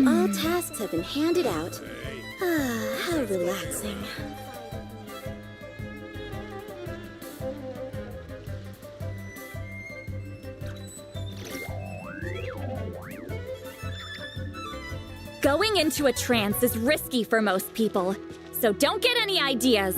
All tasks have been handed out. Ah, how relaxing. Going into a trance is risky for most people, so don't get any ideas.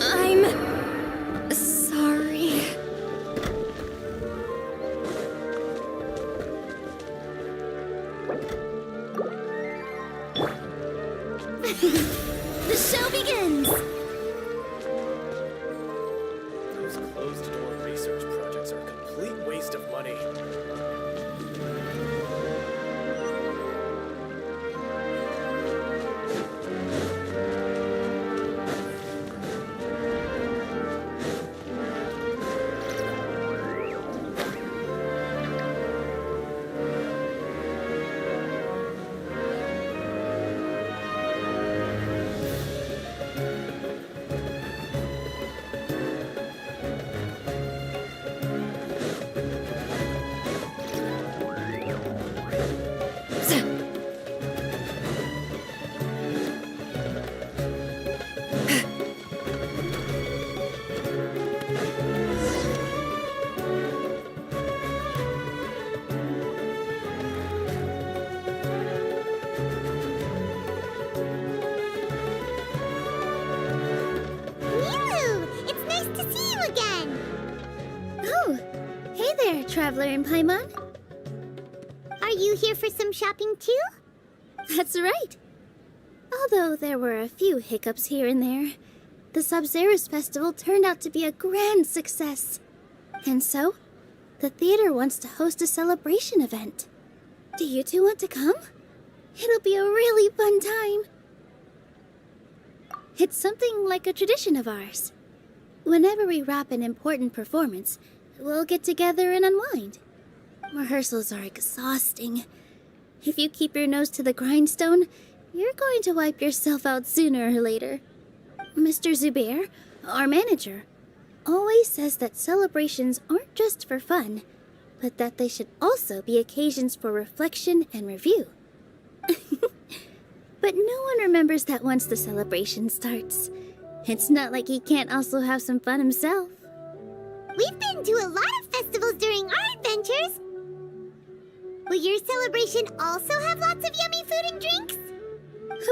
I'm sorry. The show begins! Those closed-door research projects are a complete waste of money. Traveler in Paimon? Are you here for some shopping too? That's right. Although there were a few hiccups here and there, the Sub-Zerus Festival turned out to be a grand success. And so, the theater wants to host a celebration event. Do you two want to come? It'll be a really fun time. It's something like a tradition of ours. Whenever we wrap an important performance, we'll get together and unwind. Rehearsals are exhausting. If you keep your nose to the grindstone, you're going to wipe yourself out sooner or later. Mr. Zubair, our manager, always says that celebrations aren't just for fun, but that they should also be occasions for reflection and review. But no one remembers that once the celebration starts. It's not like he can't also have some fun himself. We've been to a lot of festivals during our adventures. Will your celebration also have lots of yummy food and drinks?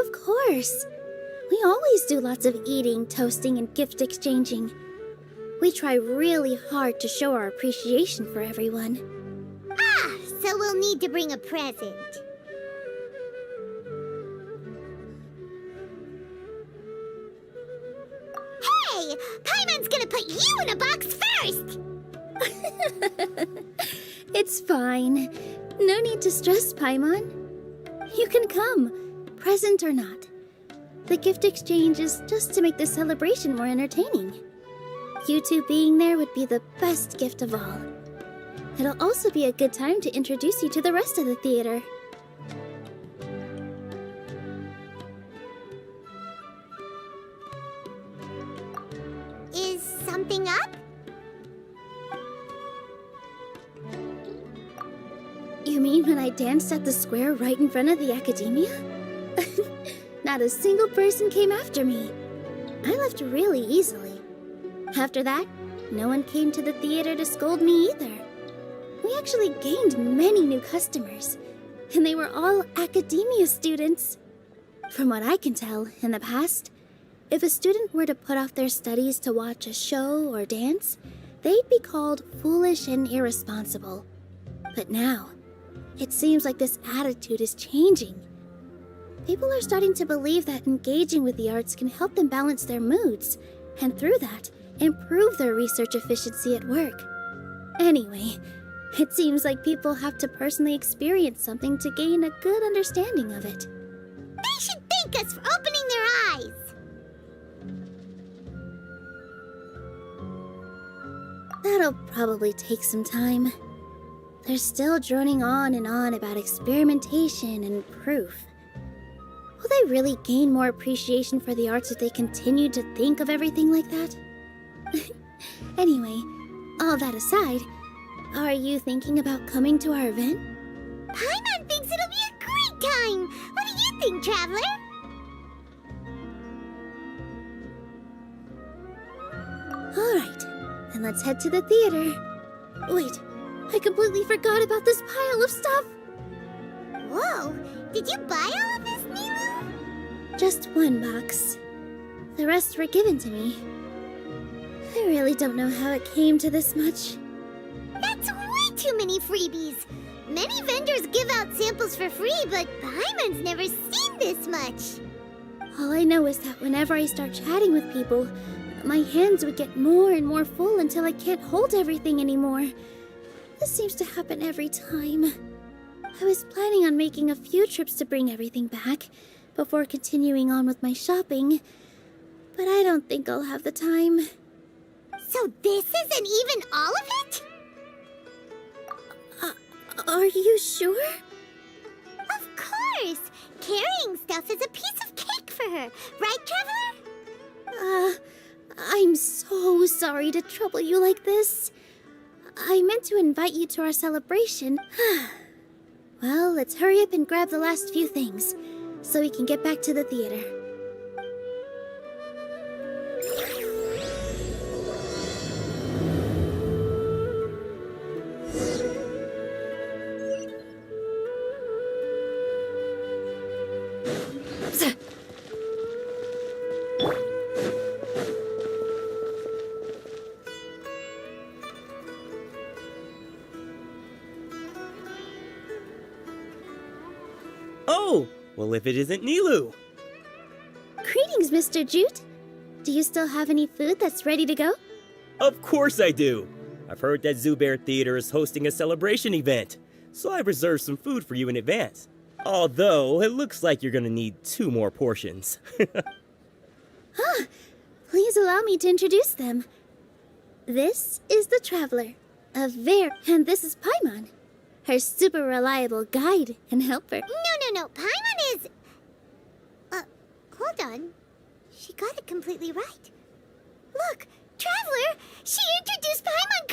Of course. We always do lots of eating, toasting, and gift exchanging. We try really hard to show our appreciation for everyone. Ah, so we'll need to bring a present. Hey! Paimon's gonna put you in a box first! It's fine. No need to stress, Paimon. You can come, present or not. The gift exchange is just to make the celebration more entertaining. You two being there would be the best gift of all. It'll also be a good time to introduce you to the rest of the theater. something up? You mean when I danced at the square right in front of the academia? Not a single person came after me. I left really easily. After that, no one came to the theater to scold me either. We actually gained many new customers, and they were all academia students. From what I can tell, in the past, if a student were to put off their studies to watch a show or dance, they'd be called foolish and irresponsible. But now, it seems like this attitude is changing. People are starting to believe that engaging with the arts can help them balance their moods, and through that, improve their research efficiency at work. Anyway, it seems like people have to personally experience something to gain a good understanding of it. They should thank us for opening their eyes! That'll probably take some time. They're still droning on and on about experimentation and proof. Will they really gain more appreciation for the arts if they continue to think of everything like that? Anyway, all that aside, are you thinking about coming to our event? Paimon thinks it'll be a great time! What do you think, Traveler? Alright, then let's head to the theater. Wait, I completely forgot about this pile of stuff! Whoa! Did you buy all of this, Nilu? Just one box. The rest were given to me. I really don't know how it came to this much. That's way too many freebies! Many vendors give out samples for free, but Paimon's never seen this much! All I know is that whenever I start chatting with people, my hands would get more and more full until I can't hold everything anymore. This seems to happen every time. I was planning on making a few trips to bring everything back before continuing on with my shopping, but I don't think I'll have the time. So this isn't even all of it? Are you sure? Of course! Carrying stuff is a piece of cake for her, right, Traveler? I'm so sorry to trouble you like this. I meant to invite you to our celebration. Well, let's hurry up and grab the last few things, so we can get back to the theater. Oh, well if it isn't Nilu. Greetings, Mr. Jute. Do you still have any food that's ready to go? Of course I do. I've heard that Zubair Theater is hosting a celebration event, so I've reserved some food for you in advance. Although, it looks like you're gonna need 2 more portions. Please allow me to introduce them. This is the Traveler, and this is Paimon, her super reliable guide and helper. No, Paimon is... hold on. She got it completely right. Look, Traveler, she introduced Paimon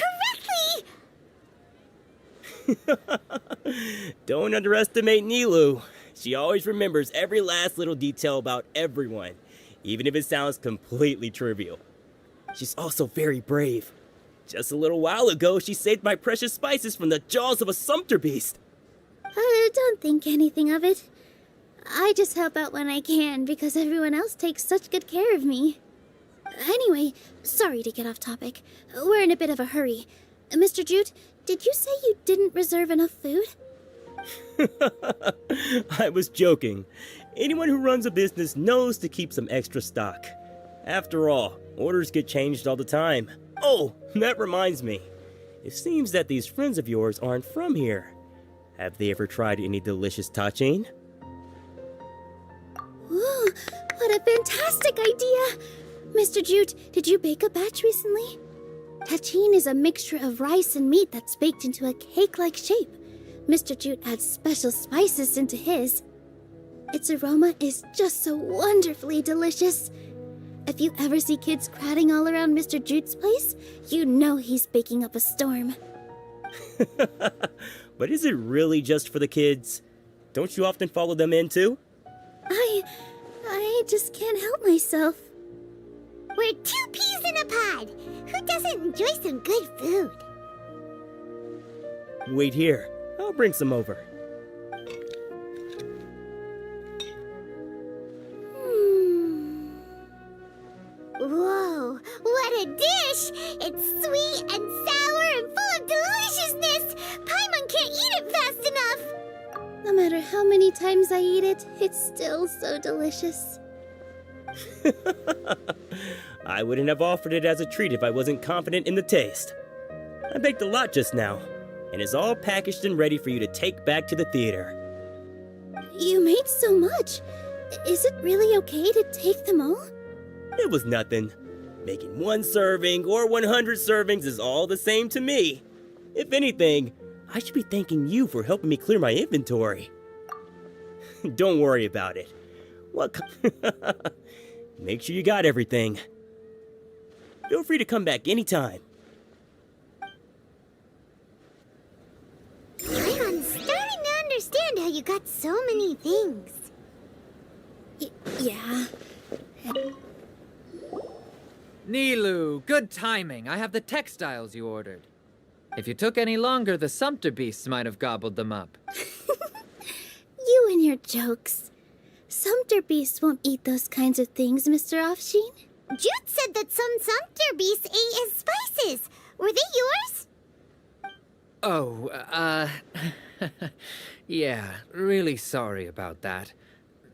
correctly! Don't underestimate Nilu. She always remembers every last little detail about everyone, even if it sounds completely trivial. She's also very brave. Just a little while ago, she saved my precious spices from the jaws of a sumpter beast. Don't think anything of it. I just help out when I can because everyone else takes such good care of me. Anyway, sorry to get off topic. We're in a bit of a hurry. Mr. Jute, did you say you didn't reserve enough food? I was joking. Anyone who runs a business knows to keep some extra stock. After all, orders get changed all the time. Oh, that reminds me. It seems that these friends of yours aren't from here. Have they ever tried any delicious tachin? Ooh, what a fantastic idea! Mr. Jute, did you bake a batch recently? Tachin is a mixture of rice and meat that's baked into a cake-like shape. Mr. Jute adds special spices into his. Its aroma is just so wonderfully delicious. If you ever see kids crowding all around Mr. Jute's place, you know he's baking up a storm. But is it really just for the kids? Don't you often follow them in too? I just can't help myself. We're 2 peas in a pod. Who doesn't enjoy some good food? Wait here. I'll bring some over. Whoa, what a dish! It's sweet and sour and full of deliciousness! Paimon can't eat it fast enough! No matter how many times I eat it, it's still so delicious. I wouldn't have offered it as a treat if I wasn't confident in the taste. I baked a lot just now, and it's all packaged and ready for you to take back to the theater. You made so much. Is it really okay to take them all? It was nothing. Making 1 serving or 100 servings is all the same to me. If anything, I should be thanking you for helping me clear my inventory. Don't worry about it. What? Make sure you got everything. Feel free to come back anytime. I'm starting to understand how you got so many things. Yeah. Nilu, good timing. I have the textiles you ordered. If you took any longer, the Sumpter beasts might have gobbled them up. You and your jokes. Sumpter beasts won't eat those kinds of things, Mr. Offsheen. Jute said that some Sumpter beasts ate his spices. Were they yours? Oh, yeah, really sorry about that.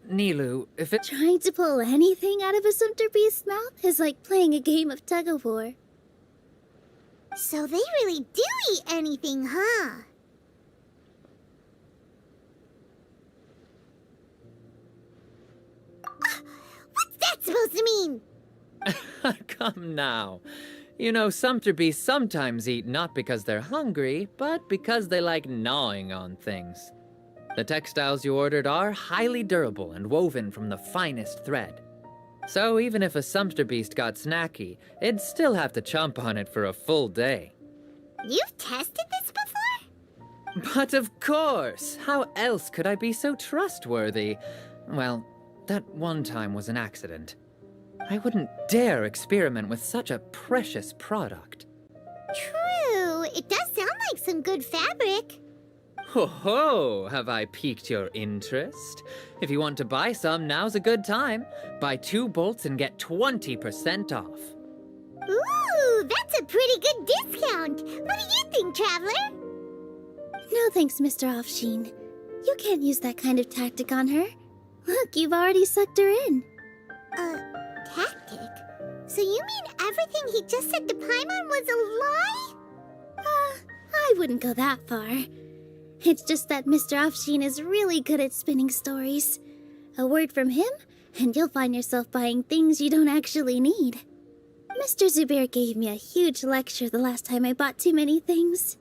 Nilu, if it... Trying to pull anything out of a Sumpter beast's mouth is like playing a game of tug-of-war. So they really do eat anything, huh? What's that supposed to mean? Come now. You know, Sumpter beasts sometimes eat not because they're hungry, but because they like gnawing on things. The textiles you ordered are highly durable and woven from the finest thread. So even if a Sumpter beast got snacky, it'd still have to chomp on it for a full day. You've tested this before? But of course! How else could I be so trustworthy? Well, that one time was an accident. I wouldn't dare experiment with such a precious product. True. It does sound like some good fabric. Ho ho! Have I piqued your interest? If you want to buy some, now's a good time. Buy 2 bolts and get 20% off. Ooh, that's a pretty good discount. What do you think, Traveler? No thanks, Mr. Offsheen. You can't use that kind of tactic on her. Look, you've already sucked her in. Tactic? So you mean everything he just said to Paimon was a lie? I wouldn't go that far. It's just that Mr. Offsheen is really good at spinning stories. A word from him, and you'll find yourself buying things you don't actually need. Mr. Zubair gave me a huge lecture the last time I bought too many things.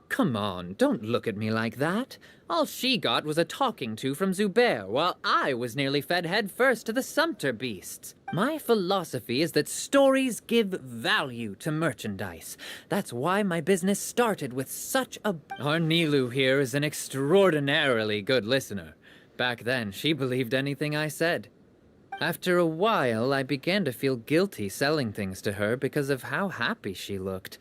Come on, don't look at me like that. All she got was a talking to from Zubair, while I was nearly fed head first to the Sumpter beasts. My philosophy is that stories give value to merchandise. That's why my business started with such a... Our Nilu here is an extraordinarily good listener. Back then, she believed anything I said. After a while, I began to feel guilty selling things to her because of how happy she looked.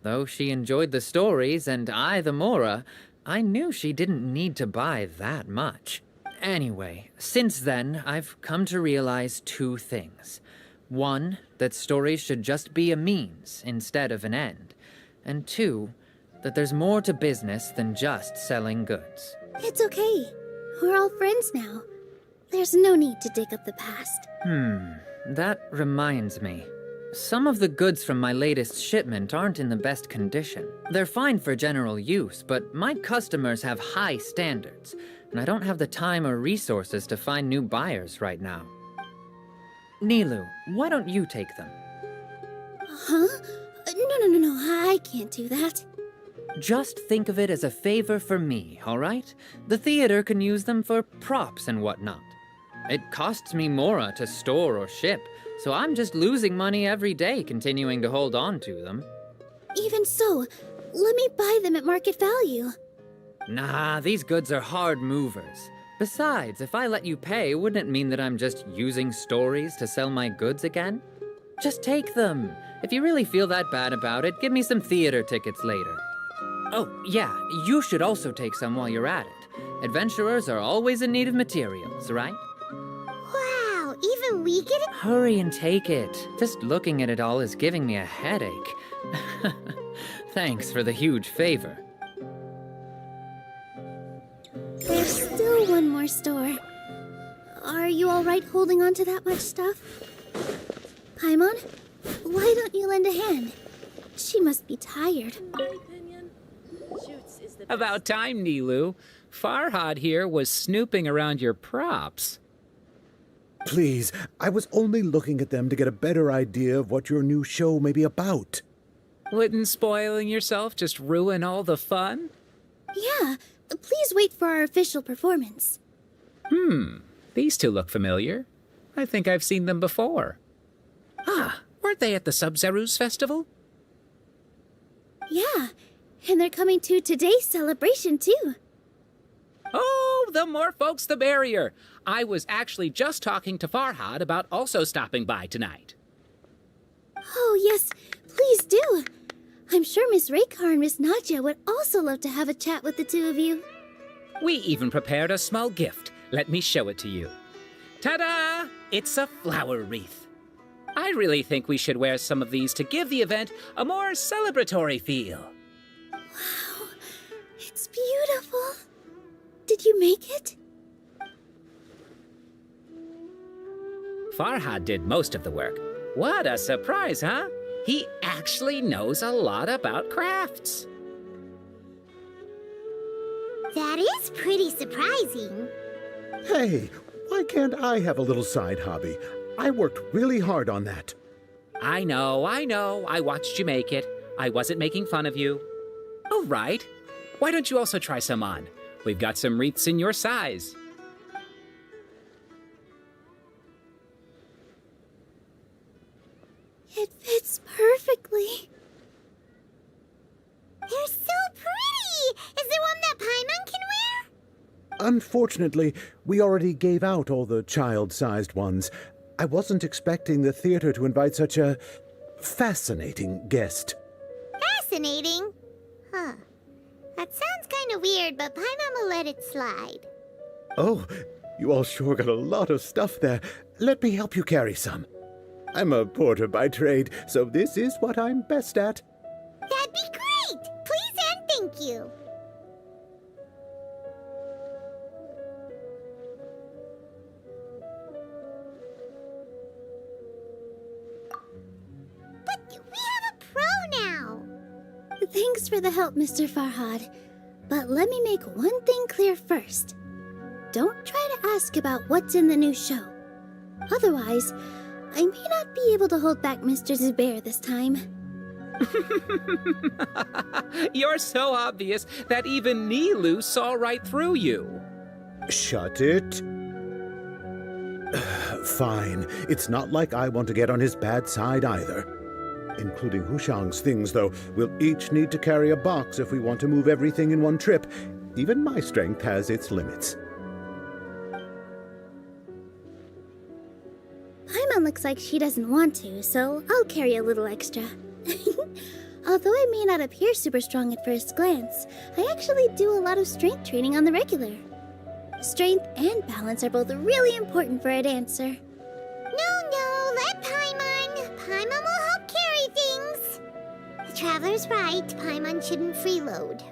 Though she enjoyed the stories and I the Mora, I knew she didn't need to buy that much. Anyway, since then, I've come to realize 2 things. 1, that stories should just be a means instead of an end. And 2, that there's more to business than just selling goods. It's okay. We're all friends now. There's no need to dig up the past. That reminds me. Some of the goods from my latest shipment aren't in the best condition. They're fine for general use, but my customers have high standards, and I don't have the time or resources to find new buyers right now. Nilu, why don't you take them? Huh? No, I can't do that. Just think of it as a favor for me, all right? The theater can use them for props and whatnot. It costs me mora to store or ship, so I'm just losing money every day continuing to hold on to them. Even so, let me buy them at market value. Nah, these goods are hard movers. Besides, if I let you pay, wouldn't it mean that I'm just using stories to sell my goods again? Just take them. If you really feel that bad about it, give me some theater tickets later. Oh, yeah, you should also take some while you're at it. Adventurers are always in need of materials, right? Wow, even we get it? Hurry and take it. Just looking at it all is giving me a headache. Thanks for the huge favor. There's still one more store. Are you alright holding on to that much stuff? Paimon, why don't you lend a hand? She must be tired. About time, Nilu. Farhad here was snooping around your props. Please, I was only looking at them to get a better idea of what your new show may be about. Wouldn't spoiling yourself just ruin all the fun? Yeah, please wait for our official performance. These two look familiar. I think I've seen them before. Ah, weren't they at the Sub-Zerus festival? Yeah, and they're coming to today's celebration too. Oh, the more folks the merrier. I was actually just talking to Farhad about also stopping by tonight. Oh yes, please do. I'm sure Miss Raykar and Miss Nadja would also love to have a chat with the two of you. We even prepared a small gift. Let me show it to you. Ta-da! It's a flower wreath. I really think we should wear some of these to give the event a more celebratory feel. Wow, it's beautiful. Did you make it? Farhad did most of the work. What a surprise, huh? He actually knows a lot about crafts. That is pretty surprising. Hey, why can't I have a little side hobby? I worked really hard on that. I know. I watched you make it. I wasn't making fun of you. Oh, right. Why don't you also try some on? We've got some wreaths in your size. It fits perfectly. They're so pretty! Is there one that Paimon can wear? Unfortunately, we already gave out all the child-sized ones. I wasn't expecting the theater to invite such a fascinating guest. Fascinating? Huh. That sounds kind of weird, but Paimon will let it slide. Oh, you all sure got a lot of stuff there. Let me help you carry some. I'm a porter by trade, so this is what I'm best at. That'd be great! Please and thank you. But we have a pro now! Thanks for the help, Mr. Farhad. But let me make one thing clear first. Don't try to ask about what's in the new show. Otherwise, I may not be able to hold back Mr. Zubair this time. You're so obvious that even Nilu saw right through you. Shut it. Fine. It's not like I want to get on his bad side either. Including Hushang's things, though. We'll each need to carry a box if we want to move everything in one trip. Even my strength has its limits. Paimon looks like she doesn't want to, so I'll carry a little extra. Although I may not appear super strong at first glance, I actually do a lot of strength training on the regular. Strength and balance are both really important for a dancer. No, let Paimon. Paimon will help carry things. The Traveler's right. Paimon shouldn't freeload.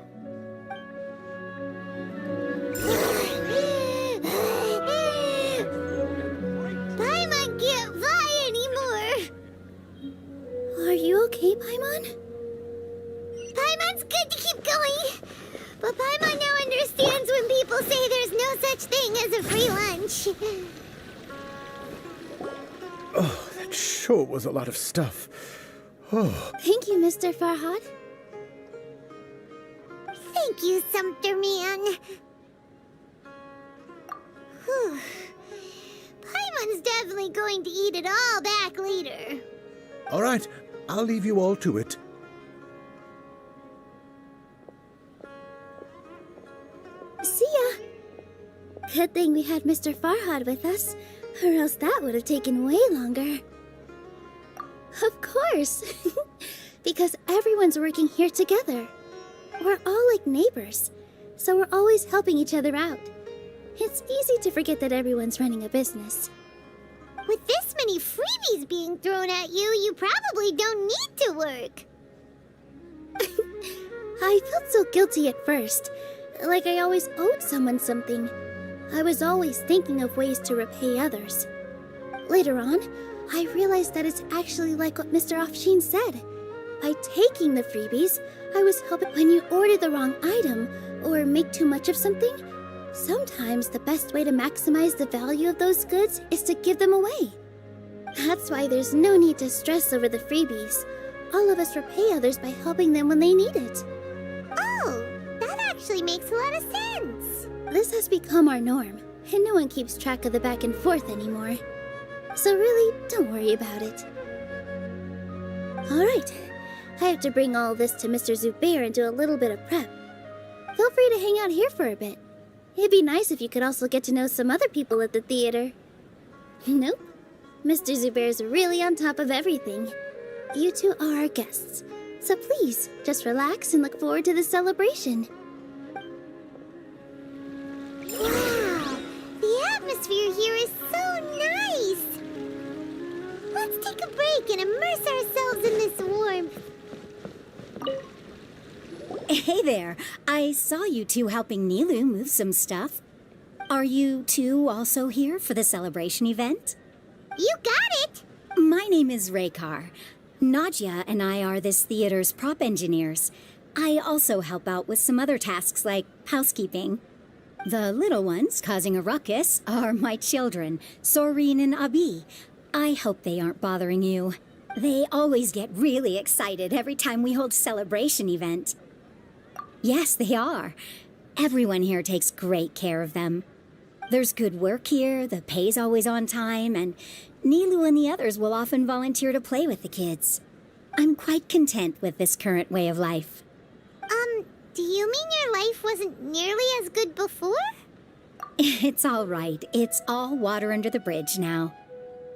Paimon can't fly anymore. Are you okay, Paimon? Paimon's good to keep going. But Paimon now understands when people say there's no such thing as a free lunch. Oh, that sure was a lot of stuff. Oh, Thank you, Mr. Farhad. Thank you, Sumpter Man. Whew. Someone's definitely going to eat it all back later. All right, I'll leave you all to it. See ya! Good thing we had Mr. Farhad with us, or else that would have taken way longer. Of course! Because everyone's working here together. We're all like neighbors, so we're always helping each other out. It's easy to forget that everyone's running a business. With this many freebies being thrown at you, you probably don't need to work. I felt so guilty at first, like I always owed someone something. I was always thinking of ways to repay others. Later on, I realized that it's actually like what Mr. Afshin said. By taking the freebies, I was helping when you order the wrong item or make too much of something. Sometimes the best way to maximize the value of those goods is to give them away. That's why there's no need to stress over the freebies. All of us repay others by helping them when they need it. Oh, that actually makes a lot of sense. This has become our norm, and no one keeps track of the back and forth anymore. So really, don't worry about it. Alright, I have to bring all this to Mr. Zubair and do a little bit of prep. Feel free to hang out here for a bit. It'd be nice if you could also get to know some other people at the theater. Nope. Mr. Zubair's really on top of everything. You two are our guests, so please, just relax and look forward to the celebration. Wow, the atmosphere here is so nice. Let's take a break and immerse ourselves in this warmth. Hey there. I saw you two helping Nilu move some stuff. Are you two also here for the celebration event? You got it! My name is Raykar. Nadia and I are this theater's prop engineers. I also help out with some other tasks like housekeeping. The little ones causing a ruckus are my children, Soreen and Abi. I hope they aren't bothering you. They always get really excited every time we hold a celebration event. Yes, they are. Everyone here takes great care of them. There's good work here, the pay's always on time, and Nilu and the others will often volunteer to play with the kids. I'm quite content with this current way of life. Do you mean your life wasn't nearly as good before? It's all right. It's all water under the bridge now.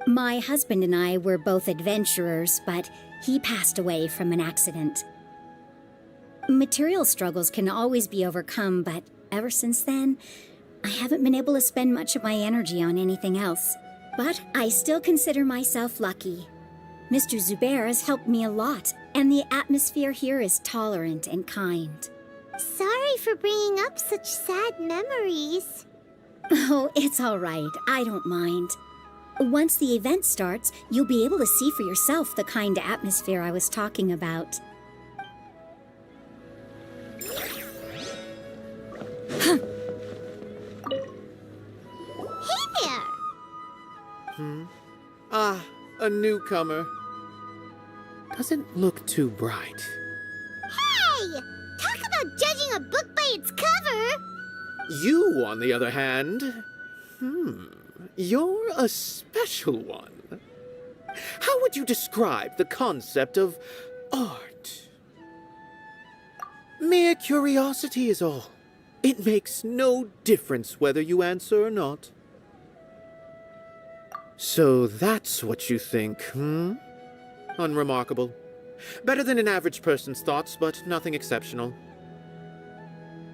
My husband and I were both adventurers, but he passed away from an accident. Material struggles can always be overcome, but ever since then, I haven't been able to spend much of my energy on anything else. But I still consider myself lucky. Mr. Zubair has helped me a lot, and the atmosphere here is tolerant and kind. Sorry for bringing up such sad memories. Oh, it's all right. I don't mind. Once the event starts, you'll be able to see for yourself the kind of atmosphere I was talking about. Hey there! A newcomer. Doesn't look too bright. Hey! Talk about judging a book by its cover! You, on the other hand, you're a special one. How would you describe the concept of art? Mere curiosity is all. It makes no difference whether you answer or not. So that's what you think, Unremarkable. Better than an average person's thoughts, but nothing exceptional.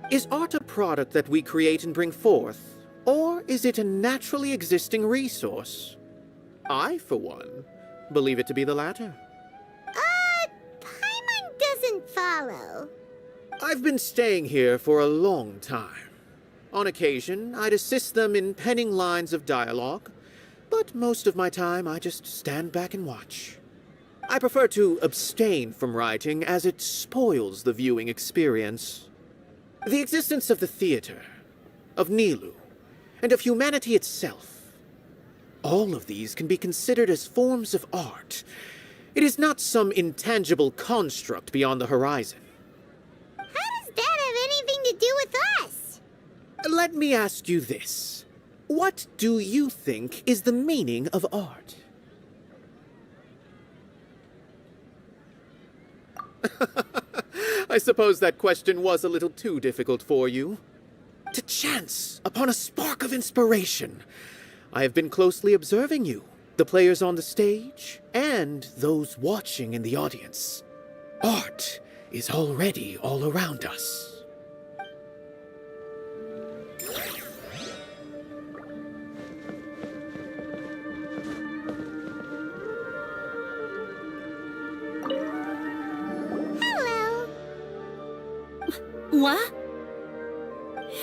Is art a product that we create and bring forth, or is it a naturally existing resource? I, for one, believe it to be the latter. Paimon doesn't follow. I've been staying here for a long time. On occasion, I'd assist them in penning lines of dialogue, but most of my time I just stand back and watch. I prefer to abstain from writing as it spoils the viewing experience. The existence of the theater, of Nilu, and of humanity itself. All of these can be considered as forms of art. It is not some intangible construct beyond the horizon. How does that have anything to do with us? Let me ask you this. What do you think is the meaning of art? I suppose that question was a little too difficult for you. To chance upon a spark of inspiration. I have been closely observing you, the players on the stage, and those watching in the audience. Art is already all around us. Hello. What?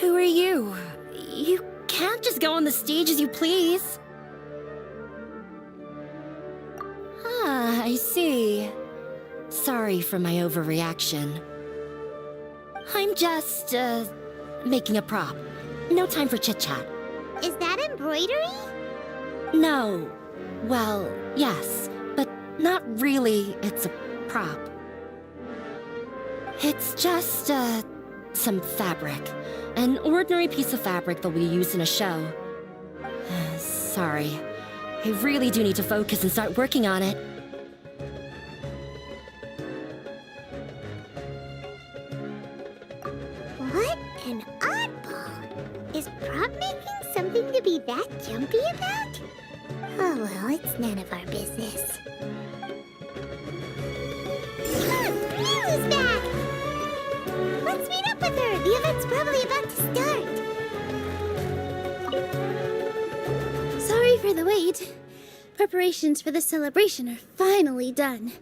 Who are you? You can't just go on the stage as you please. Ah, I see. Sorry for my overreaction. I'm just, making a prop. No time for chit-chat. Is that embroidery? No. Well, yes, but not really. It's a prop. It's just, some fabric. An ordinary piece of fabric that we use in a show. Sorry. I really do need to focus and start working on it. What an oddball! Is prop making something to be that jumpy about? Oh well, it's none of our business. Look, Milu's back! Let's meet up with her! The event's probably about to start! Sorry for the wait. Preparations for the celebration are finally done.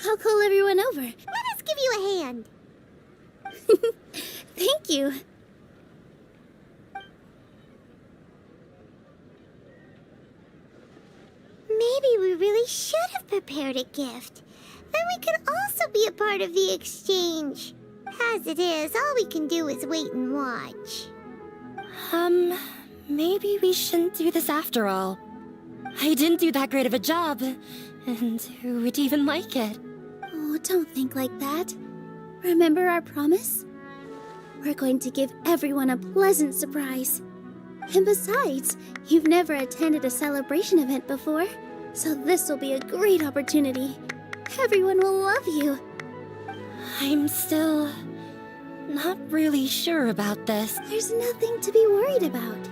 I'll call everyone over. Let us give you a hand! Thank you. Maybe we really should have prepared a gift. Then we could also be a part of the exchange. As it is, all we can do is wait and watch. Maybe we shouldn't do this after all. I didn't do that great of a job, and who would even like it? Oh, don't think like that. Remember our promise? We're going to give everyone a pleasant surprise. And besides, you've never attended a celebration event before, so this will be a great opportunity. Everyone will love you. I'm still not really sure about this. There's nothing to be worried about.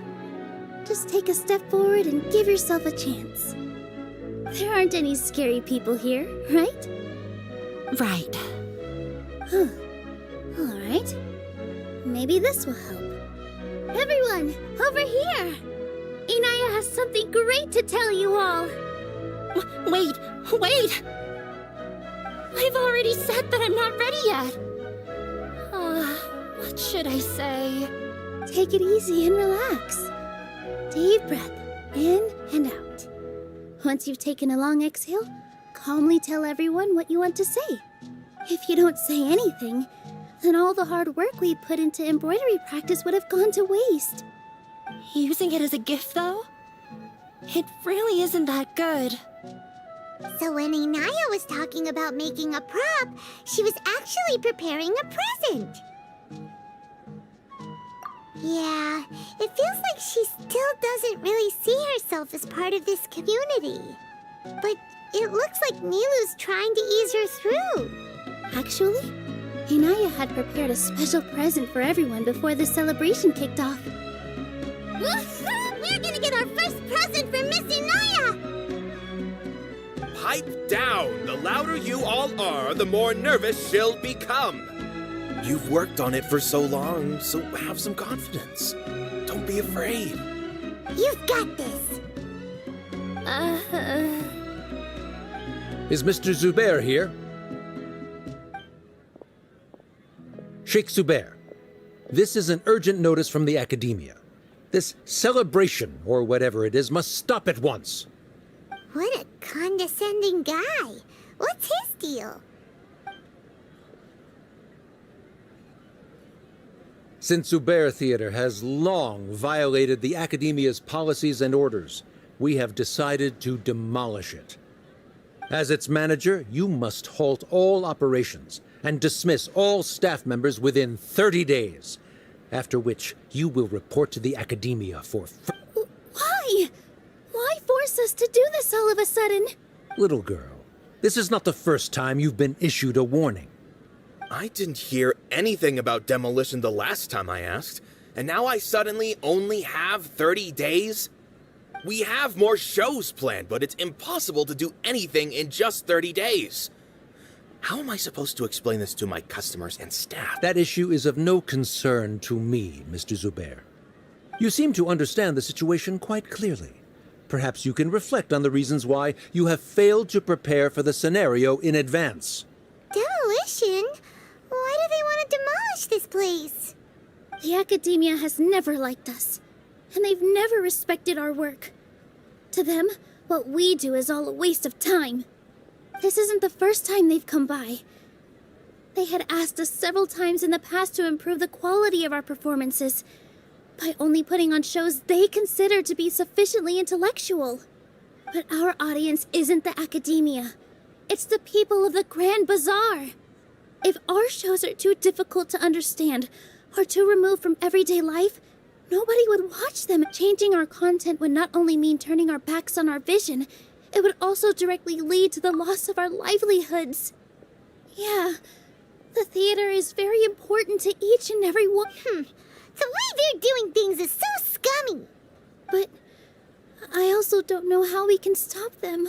Just take a step forward and give yourself a chance. There aren't any scary people here, right? Right. Huh. All right. Maybe this will help. Everyone, over here! Inaya has something great to tell you all. Wait! I've already said that I'm not ready yet. What should I say? Take it easy and relax. Deep breath, in and out. Once you've taken a long exhale, calmly tell everyone what you want to say. If you don't say anything, then all the hard work we put into embroidery practice would have gone to waste. Using it as a gift, though? It really isn't that good. So when Inaya was talking about making a prop, she was actually preparing a present. Yeah, it feels like she still doesn't really see herself as part of this community. But it looks like Milu's trying to ease her through. Actually, Inaya had prepared a special present for everyone before the celebration kicked off. We're gonna get our first present from Miss Inaya! Pipe down! The louder you all are, the more nervous she'll become. You've worked on it for so long, so have some confidence. Don't be afraid. You've got this! Is Mr. Zubair here? Sheikh Zubair, this is an urgent notice from the Academia. This celebration, or whatever it is, must stop at once. What a condescending guy. What's his deal? Since Zubair Theater has long violated the Academia's policies and orders, we have decided to demolish it. As its manager, you must halt all operations and dismiss all staff members within 30 days, after which you will report to the Academia for force us to do this all of a sudden? Little girl, this is not the first time you've been issued a warning. I didn't hear anything about demolition the last time I asked, and now I suddenly only have 30 days? We have more shows planned, but it's impossible to do anything in just 30 days. How am I supposed to explain this to my customers and staff? That issue is of no concern to me, Mr. Zubair. You seem to understand the situation quite clearly. Perhaps you can reflect on the reasons why you have failed to prepare for the scenario in advance. Demolition? Why do they want to demolish this place? The academia has never liked us, and they've never respected our work. To them, what we do is all a waste of time. This isn't the first time they've come by. They had asked us several times in the past to improve the quality of our performances by only putting on shows they consider to be sufficiently intellectual. But our audience isn't the academia. It's the people of the Grand Bazaar. If our shows are too difficult to understand or too removed from everyday life, nobody would watch them. Changing our content would not only mean turning our backs on our vision, it would also directly lead to the loss of our livelihoods. Yeah, the theater is very important to each and every one. The way they're doing things is so scummy. But I also don't know how we can stop them.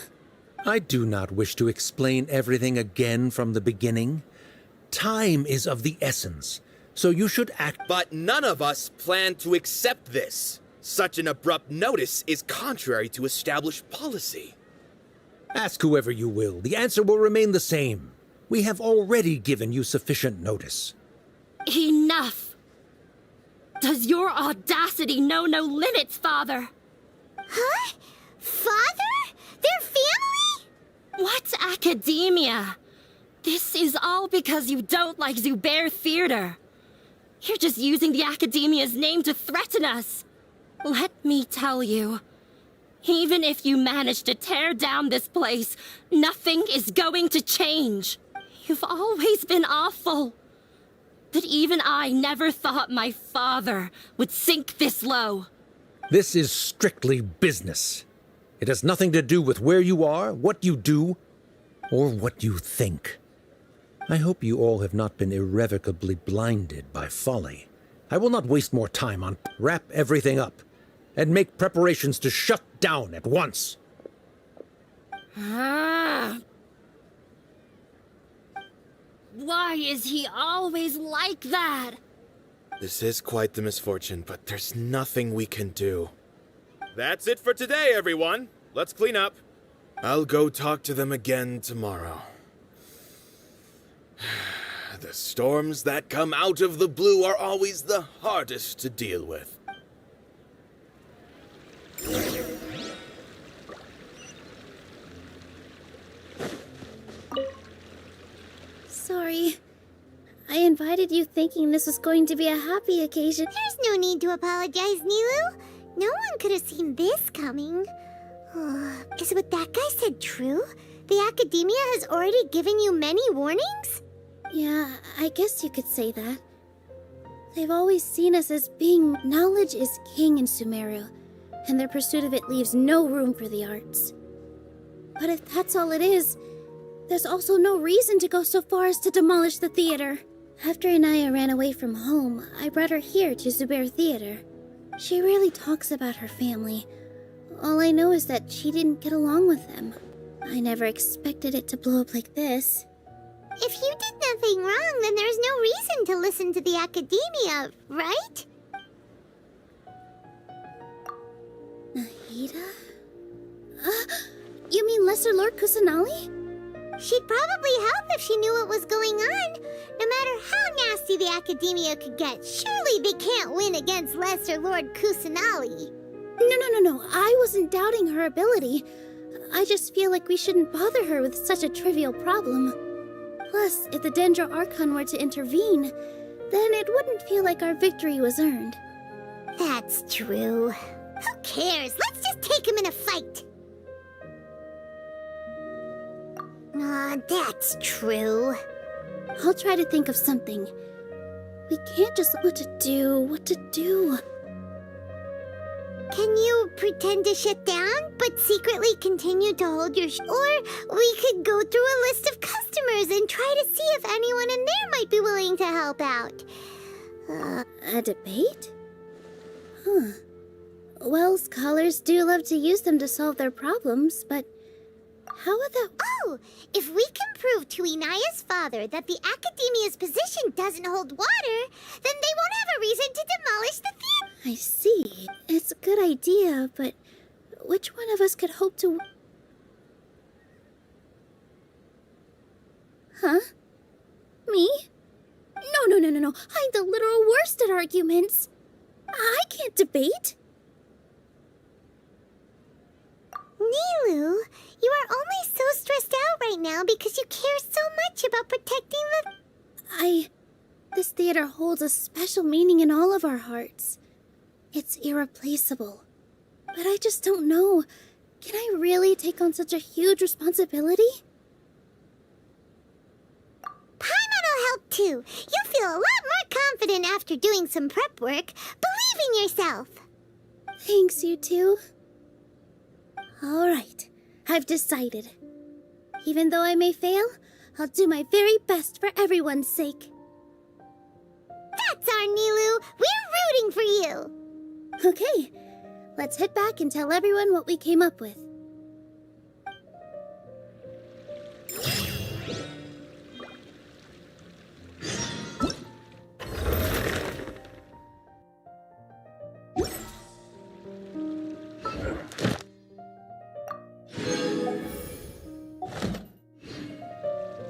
I do not wish to explain everything again from the beginning. Time is of the essence, so you should act. But none of us plan to accept this. Such an abrupt notice is contrary to established policy. Ask whoever you will. The answer will remain the same. We have already given you sufficient notice. Enough! Does your audacity know no limits, Father? Huh? Father? Their family? What academia? This is all because you don't like Zubair Theater. You're just using the academia's name to threaten us. Let me tell you, even if you manage to tear down this place, nothing is going to change. You've always been awful. But even I never thought my father would sink this low. This is strictly business. It has nothing to do with where you are, what you do, or what you think. I hope you all have not been irrevocably blinded by folly. I will not waste more time on wrap everything up and make preparations to shut down at once. Why is he always like that? This is quite the misfortune, but there's nothing we can do. That's it for today, everyone. Let's clean up. I'll go talk to them again tomorrow. The storms that come out of the blue are always the hardest to deal with. Sorry. I invited you thinking this was going to be a happy occasion. There's no need to apologize, Nilu. No one could have seen this coming. Is what that guy said true? The academia has already given you many warnings? Yeah, I guess you could say that. They've always seen us as being knowledge is king in Sumeru, and their pursuit of it leaves no room for the arts. But if that's all it is, there's also no reason to go so far as to demolish the theater. After Anaya ran away from home, I brought her here to Zubair Theater. She rarely talks about her family. All I know is that she didn't get along with them. I never expected it to blow up like this. If you did nothing wrong, then there's no reason to listen to the academia, right? Nahida? You mean Lesser Lord Kusanali? She'd probably help if she knew what was going on. No matter how nasty the academia could get, surely they can't win against Lesser Lord Kusanali. No. I wasn't doubting her ability. I just feel like we shouldn't bother her with such a trivial problem. Plus, if the Dendro Archon were to intervene, then it wouldn't feel like our victory was earned. That's true. Who cares? Let's just take him in a fight. That's true. I'll try to think of something. We can't just what to do. Can you pretend to shut down, but secretly continue to hold your or we could go through a list of customers and try to see if anyone in there might be willing to help out. A debate? Huh. Well, scholars do love to use them to solve their problems, but how would that... Oh, if we can prove to Inaya's father that the Academia's position doesn't hold water, then they won't have a reason to demolish the theater. I see. It's a good idea, but which one of us could hope to... Huh? Me? No. I'm the literal worst at arguments. I can't debate. Nilu, you are only so stressed out right now because you care so much about protecting the... This theater holds a special meaning in all of our hearts. It's irreplaceable. But I just don't know. Can I really take on such a huge responsibility? Paimon'll help too. You'll feel a lot more confident after doing some prep work. Believe in yourself. Thanks, you two. All right, I've decided. Even though I may fail, I'll do my very best for everyone's sake. That's our Nilu. We're rooting for you. Okay, let's head back and tell everyone what we came up with.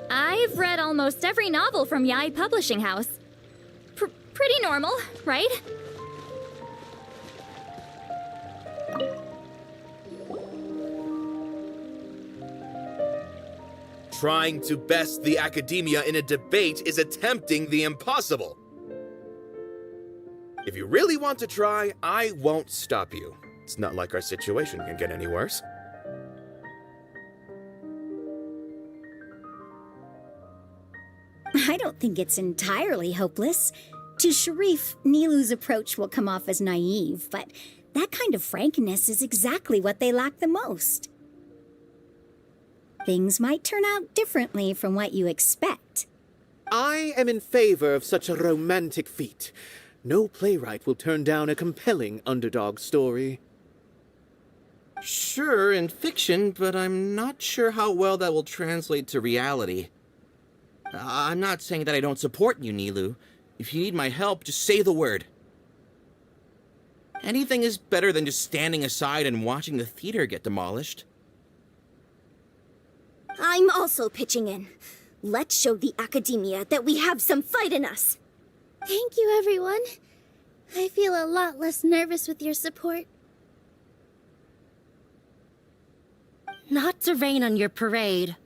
I've read almost every novel from Yai Publishing House. Pretty normal, right? Trying to best the academia in a debate is attempting the impossible. If you really want to try, I won't stop you. It's not like our situation can get any worse. I don't think it's entirely hopeless. To Sharif, Nilu's approach will come off as naive, but that kind of frankness is exactly what they lack the most. Things might turn out differently from what you expect. I am in favor of such a romantic feat. No playwright will turn down a compelling underdog story. Sure, in fiction, but I'm not sure how well that will translate to reality. I'm not saying that I don't support you, Nilu. If you need my help, just say the word. Anything is better than just standing aside and watching the theater get demolished. I'm also pitching in. Let's show the Academia that we have some fight in us. Thank you, everyone. I feel a lot less nervous with your support. Not to rain on your parade,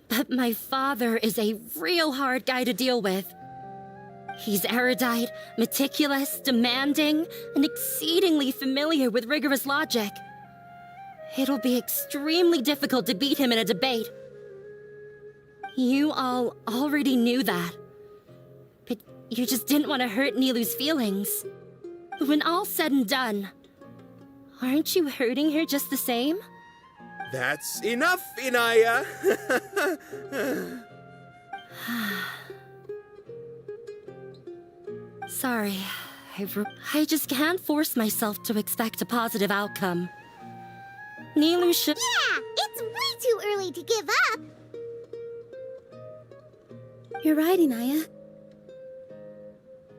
but my father is a real hard guy to deal with. He's erudite, meticulous, demanding, and exceedingly familiar with rigorous logic. It'll be extremely difficult to beat him in a debate. You all already knew that. But you just didn't want to hurt Nilu's feelings. When all's said and done, aren't you hurting her just the same? That's enough, Inaya! Sorry. I just can't force myself to expect a positive outcome. Nilu should... Yeah, it's way too early to give up. You're right, Inaya.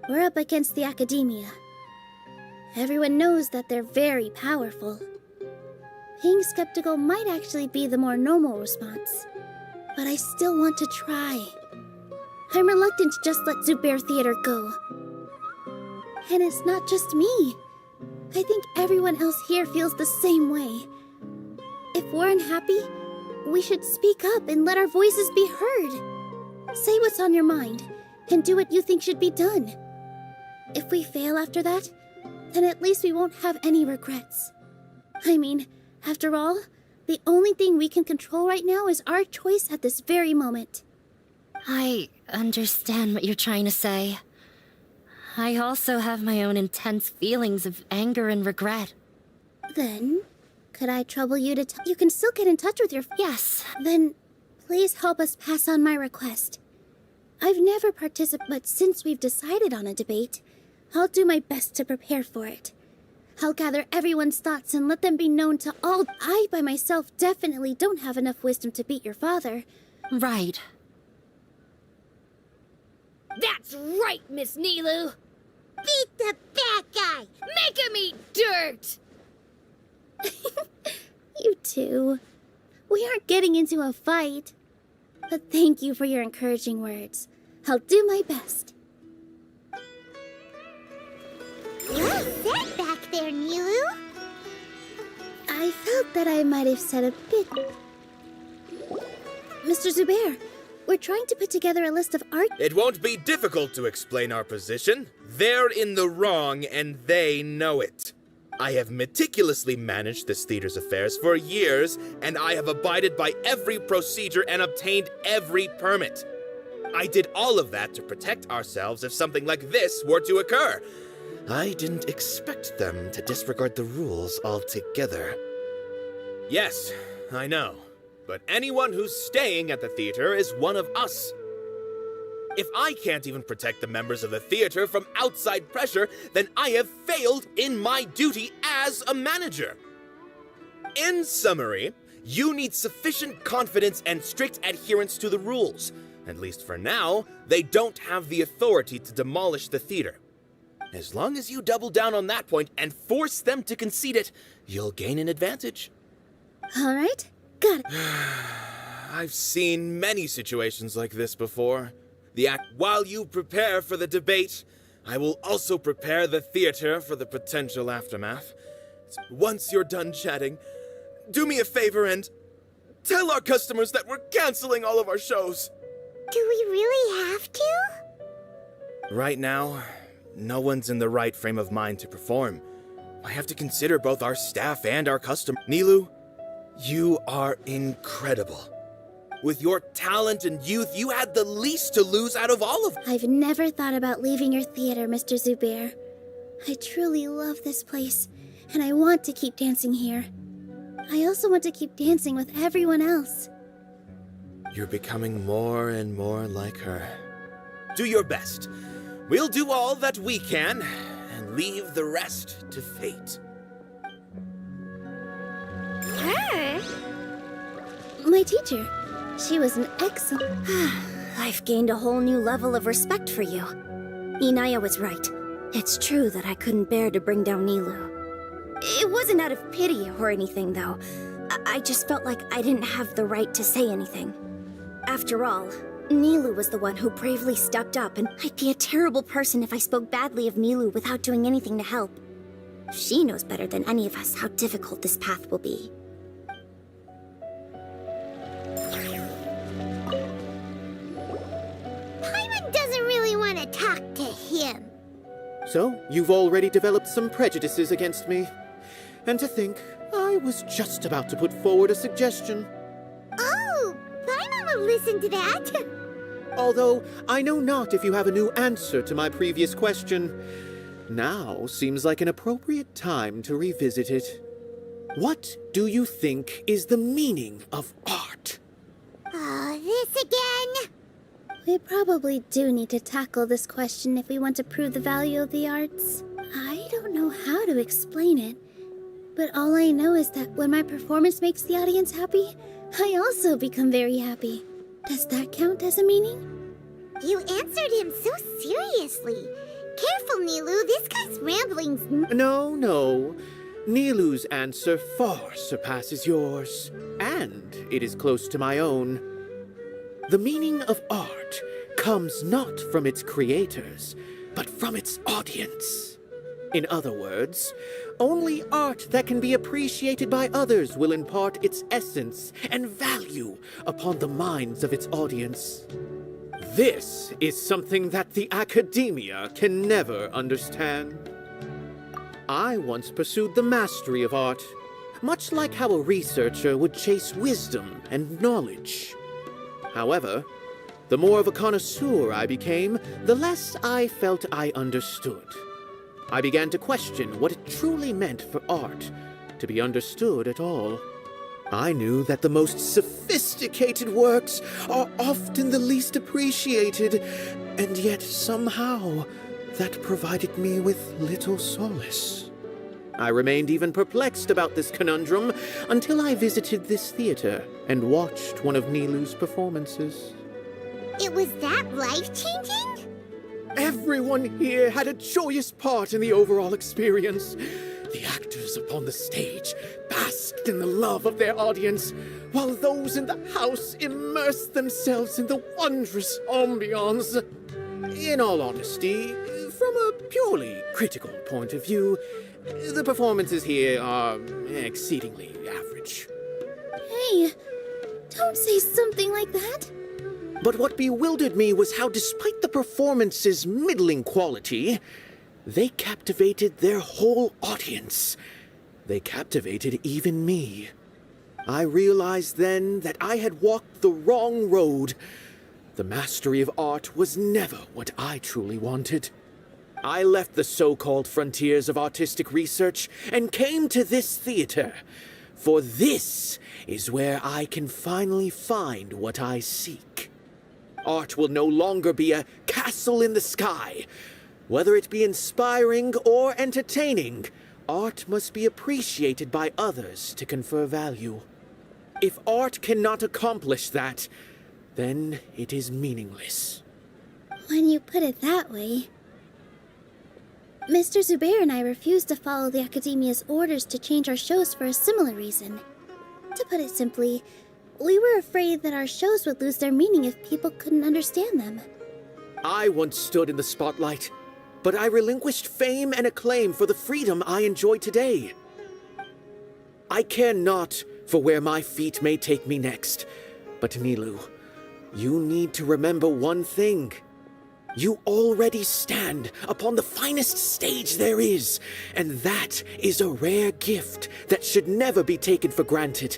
We're up against the Academia. Everyone knows that they're very powerful. Being skeptical might actually be the more normal response. But I still want to try. I'm reluctant to just let Zubair Theater go. And it's not just me. I think everyone else here feels the same way. If we're unhappy, we should speak up and let our voices be heard. Say what's on your mind, and do what you think should be done. If we fail after that, then at least we won't have any regrets. I mean, after all, the only thing we can control right now is our choice at this very moment. I understand what you're trying to say. I also have my own intense feelings of anger and regret. Then, could I trouble you to tell... You can still get in touch with your... Yes. Then, please help us pass on my request. I've never participated, but since we've decided on a debate, I'll do my best to prepare for it. I'll gather everyone's thoughts and let them be known to all. I, by myself, definitely don't have enough wisdom to beat your father. Right. That's right, Miss Nilu! Beat the bad guy! Make him eat dirt! You two. We aren't getting into a fight. But thank you for your encouraging words. I'll do my best. Well said back there, Nilu. I felt that I might have said a bit... Mr. Zubair, we're trying to put together a list of art... It won't be difficult to explain our position. They're in the wrong, and they know it. I have meticulously managed this theater's affairs for years, and I have abided by every procedure and obtained every permit. I did all of that to protect ourselves if something like this were to occur. I didn't expect them to disregard the rules altogether. Yes, I know. But anyone who's staying at the theater is one of us. If I can't even protect the members of the theater from outside pressure, then I have failed in my duty as a manager. In summary, you need sufficient confidence and strict adherence to the rules. At least for now, they don't have the authority to demolish the theater. As long as you double down on that point and force them to concede it, you'll gain an advantage. All right, got it. I've seen many situations like this before. While you prepare for the debate, I will also prepare the theater for the potential aftermath. Once you're done chatting, do me a favor and tell our customers that we're canceling all of our shows. Do we really have to? Right now, no one's in the right frame of mind to perform. I have to consider both our staff and our customers. Nilu, you are incredible. With your talent and youth, you had the least to lose out of all of them. I've never thought about leaving your theater, Mr. Zubair. I truly love this place, and I want to keep dancing here. I also want to keep dancing with everyone else. You're becoming more and more like her. Do your best. We'll do all that we can, and leave the rest to fate. Her? My teacher. She was an excellent... I've gained a whole new level of respect for you. Inaya was right. It's true that I couldn't bear to bring down Nilu. It wasn't out of pity or anything, though. I just felt like I didn't have the right to say anything. After all, Nilu was the one who bravely stepped up, and I'd be a terrible person if I spoke badly of Nilu without doing anything to help. She knows better than any of us how difficult this path will be. Paimon doesn't really want to talk to him. So, you've already developed some prejudices against me. And to think, I was just about to put forward a suggestion. Oh, Paimon will listen to that. Although, I know not if you have a new answer to my previous question. Now seems like an appropriate time to revisit it. What do you think is the meaning of art? Oh, this again? We probably do need to tackle this question if we want to prove the value of the arts. I don't know how to explain it, but all I know is that when my performance makes the audience happy, I also become very happy. Does that count as a meaning? You answered him so seriously. Careful, Nilu, this guy's ramblings... No. Nilu's answer far surpasses yours, and it is close to my own. The meaning of art comes not from its creators, but from its audience. In other words, only art that can be appreciated by others will impart its essence and value upon the minds of its audience. This is something that the academia can never understand. I once pursued the mastery of art, much like how a researcher would chase wisdom and knowledge. However, The more of a connoisseur I became, the less I felt I understood. I began to question what it truly meant for art to be understood at all. I knew that the most sophisticated works are often the least appreciated, and yet somehow that provided me with little solace. I remained even perplexed about this conundrum until I visited this theater and watched one of Nilu's performances. It was that life-changing? Everyone here had a joyous part in the overall experience. The actors upon the stage basked in the love of their audience, while those in the house immersed themselves in the wondrous ambiance. In all honesty, from a purely critical point of view, the performances here are exceedingly average. Hey, don't say something like that. But what bewildered me was how, despite the performance's middling quality, they captivated their whole audience. They captivated even me. I realized then that I had walked the wrong road. The mastery of art was never what I truly wanted. I left the so-called frontiers of artistic research and came to this theater, for this is where I can finally find what I seek. Art will no longer be a castle in the sky. Whether it be inspiring or entertaining, art must be appreciated by others to confer value. If art cannot accomplish that, then it is meaningless. When you put it that way... Mr. Zubair and I refused to follow the Academia's orders to change our shows for a similar reason. To put it simply, we were afraid that our shows would lose their meaning if people couldn't understand them. I once stood in the spotlight, but I relinquished fame and acclaim for the freedom I enjoy today. I care not for where my feet may take me next, but Nilu, you need to remember one thing. You already stand upon the finest stage there is, and that is a rare gift that should never be taken for granted.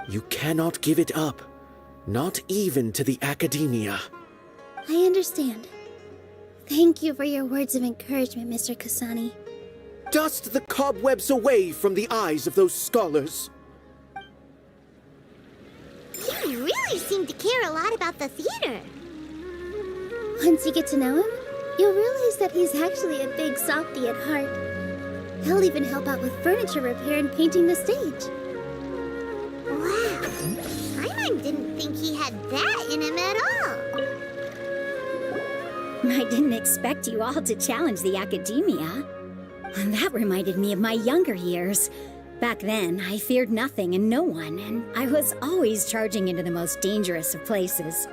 You cannot give it up, not even to the Academia. I understand. Thank you for your words of encouragement, Mr. Kasani. Dust the cobwebs away from the eyes of those scholars. You really seem to care a lot about the theater. Once you get to know him, you'll realize that he's actually a big softy at heart. He'll even help out with furniture repair and painting the stage. Wow. Paimon didn't think he had that in him at all. I didn't expect you all to challenge the Academia. And that reminded me of my younger years. Back then, I feared nothing and no one, and I was always charging into the most dangerous of places.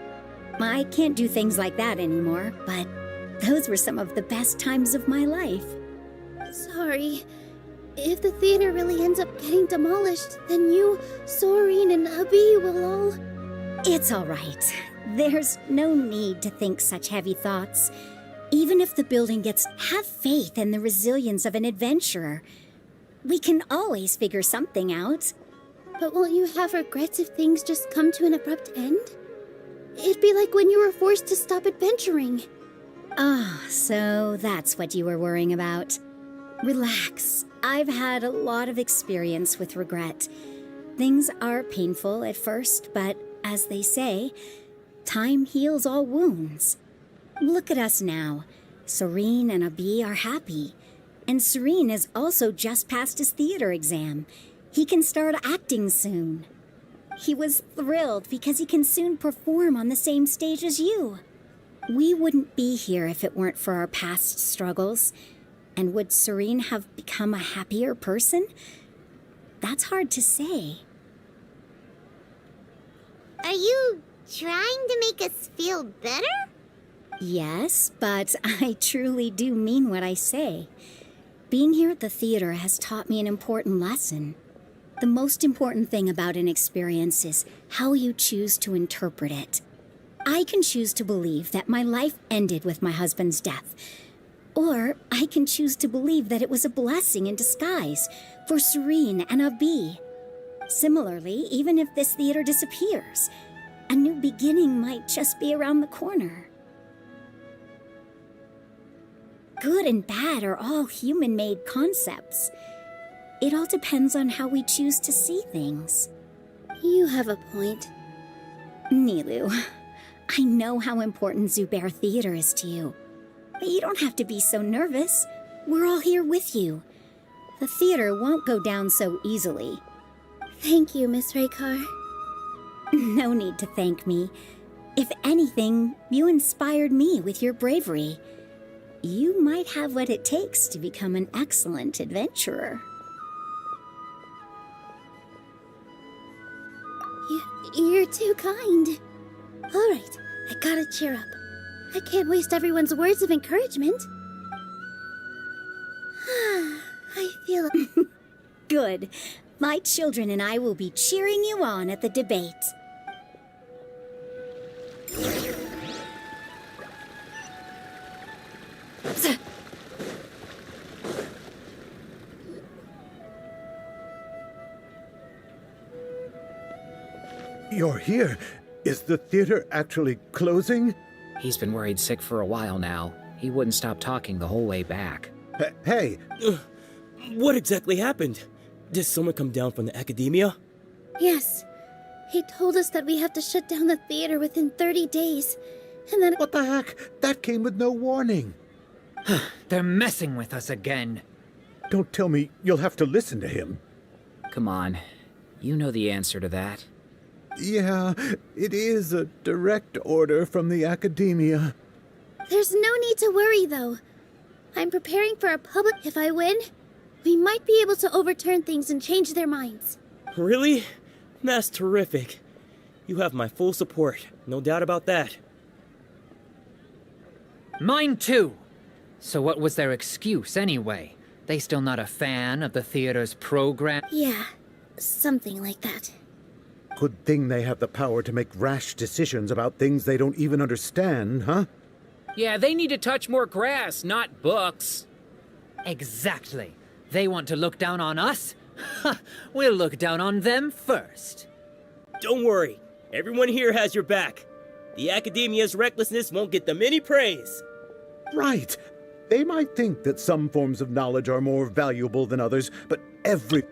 I can't do things like that anymore, but those were some of the best times of my life. Sorry. If the theater really ends up getting demolished, then you, Soreen, and Abi will all... It's all right. There's no need to think such heavy thoughts. Even if the building gets... Have faith in the resilience of an adventurer. We can always figure something out. But won't you have regrets if things just come to an abrupt end? It'd be like when you were forced to stop adventuring. Ah, so that's what you were worrying about. Relax. I've had a lot of experience with regret. Things are painful at first, but as they say, time heals all wounds. Look at us now. Serene and Abi are happy. And Serene has also just passed his theater exam. He can start acting soon. He was thrilled because he can soon perform on the same stage as you. We wouldn't be here if it weren't for our past struggles. And would Serene have become a happier person? That's hard to say. Are you trying to make us feel better? Yes, but I truly do mean what I say. Being here at the theater has taught me an important lesson. The most important thing about an experience is how you choose to interpret it. I can choose to believe that my life ended with my husband's death. Or I can choose to believe that it was a blessing in disguise for Serene and Abi. Similarly, even if this theater disappears, A new beginning might just be around the corner. Good and bad are all human-made concepts. It all depends on how we choose to see things. You have a point. Nilou, I know how important Zubair Theater is to you. But you don't have to be so nervous. We're all here with you. The theater won't go down so easily. Thank you, Miss Raykar. No need to thank me. If anything, you inspired me with your bravery. You might have what it takes to become an excellent adventurer. You're too kind. All right, I gotta cheer up. I can't waste everyone's words of encouragement. I feel... Good. My children and I will be cheering you on at the debate. You're here. Is the theater actually closing? He's been worried sick for a while now. He wouldn't stop talking the whole way back. Hey! What exactly happened? Did someone come down from the academia? Yes. He told us that we have to shut down the theater within 30 days. And then... What the heck? That came with no warning. They're messing with us again. Don't tell me you'll have to listen to him. Come on. You know the answer to that. Yeah, it is a direct order from the academia. There's no need to worry, though. I'm preparing for a public... If I win, we might be able to overturn things and change their minds. Really? That's terrific. You have my full support, no doubt about that. Mine too. So what was their excuse anyway? They still not a fan of the theater's program? Yeah, something like that. Good thing they have the power to make rash decisions about things they don't even understand, huh? Yeah, they need to touch more grass, not books. Exactly. They want to look down on us? We'll look down on them first. Don't worry. Everyone here has your back. The academia's recklessness won't get them any praise. Right. They might think that some forms of knowledge are more valuable than others, but every...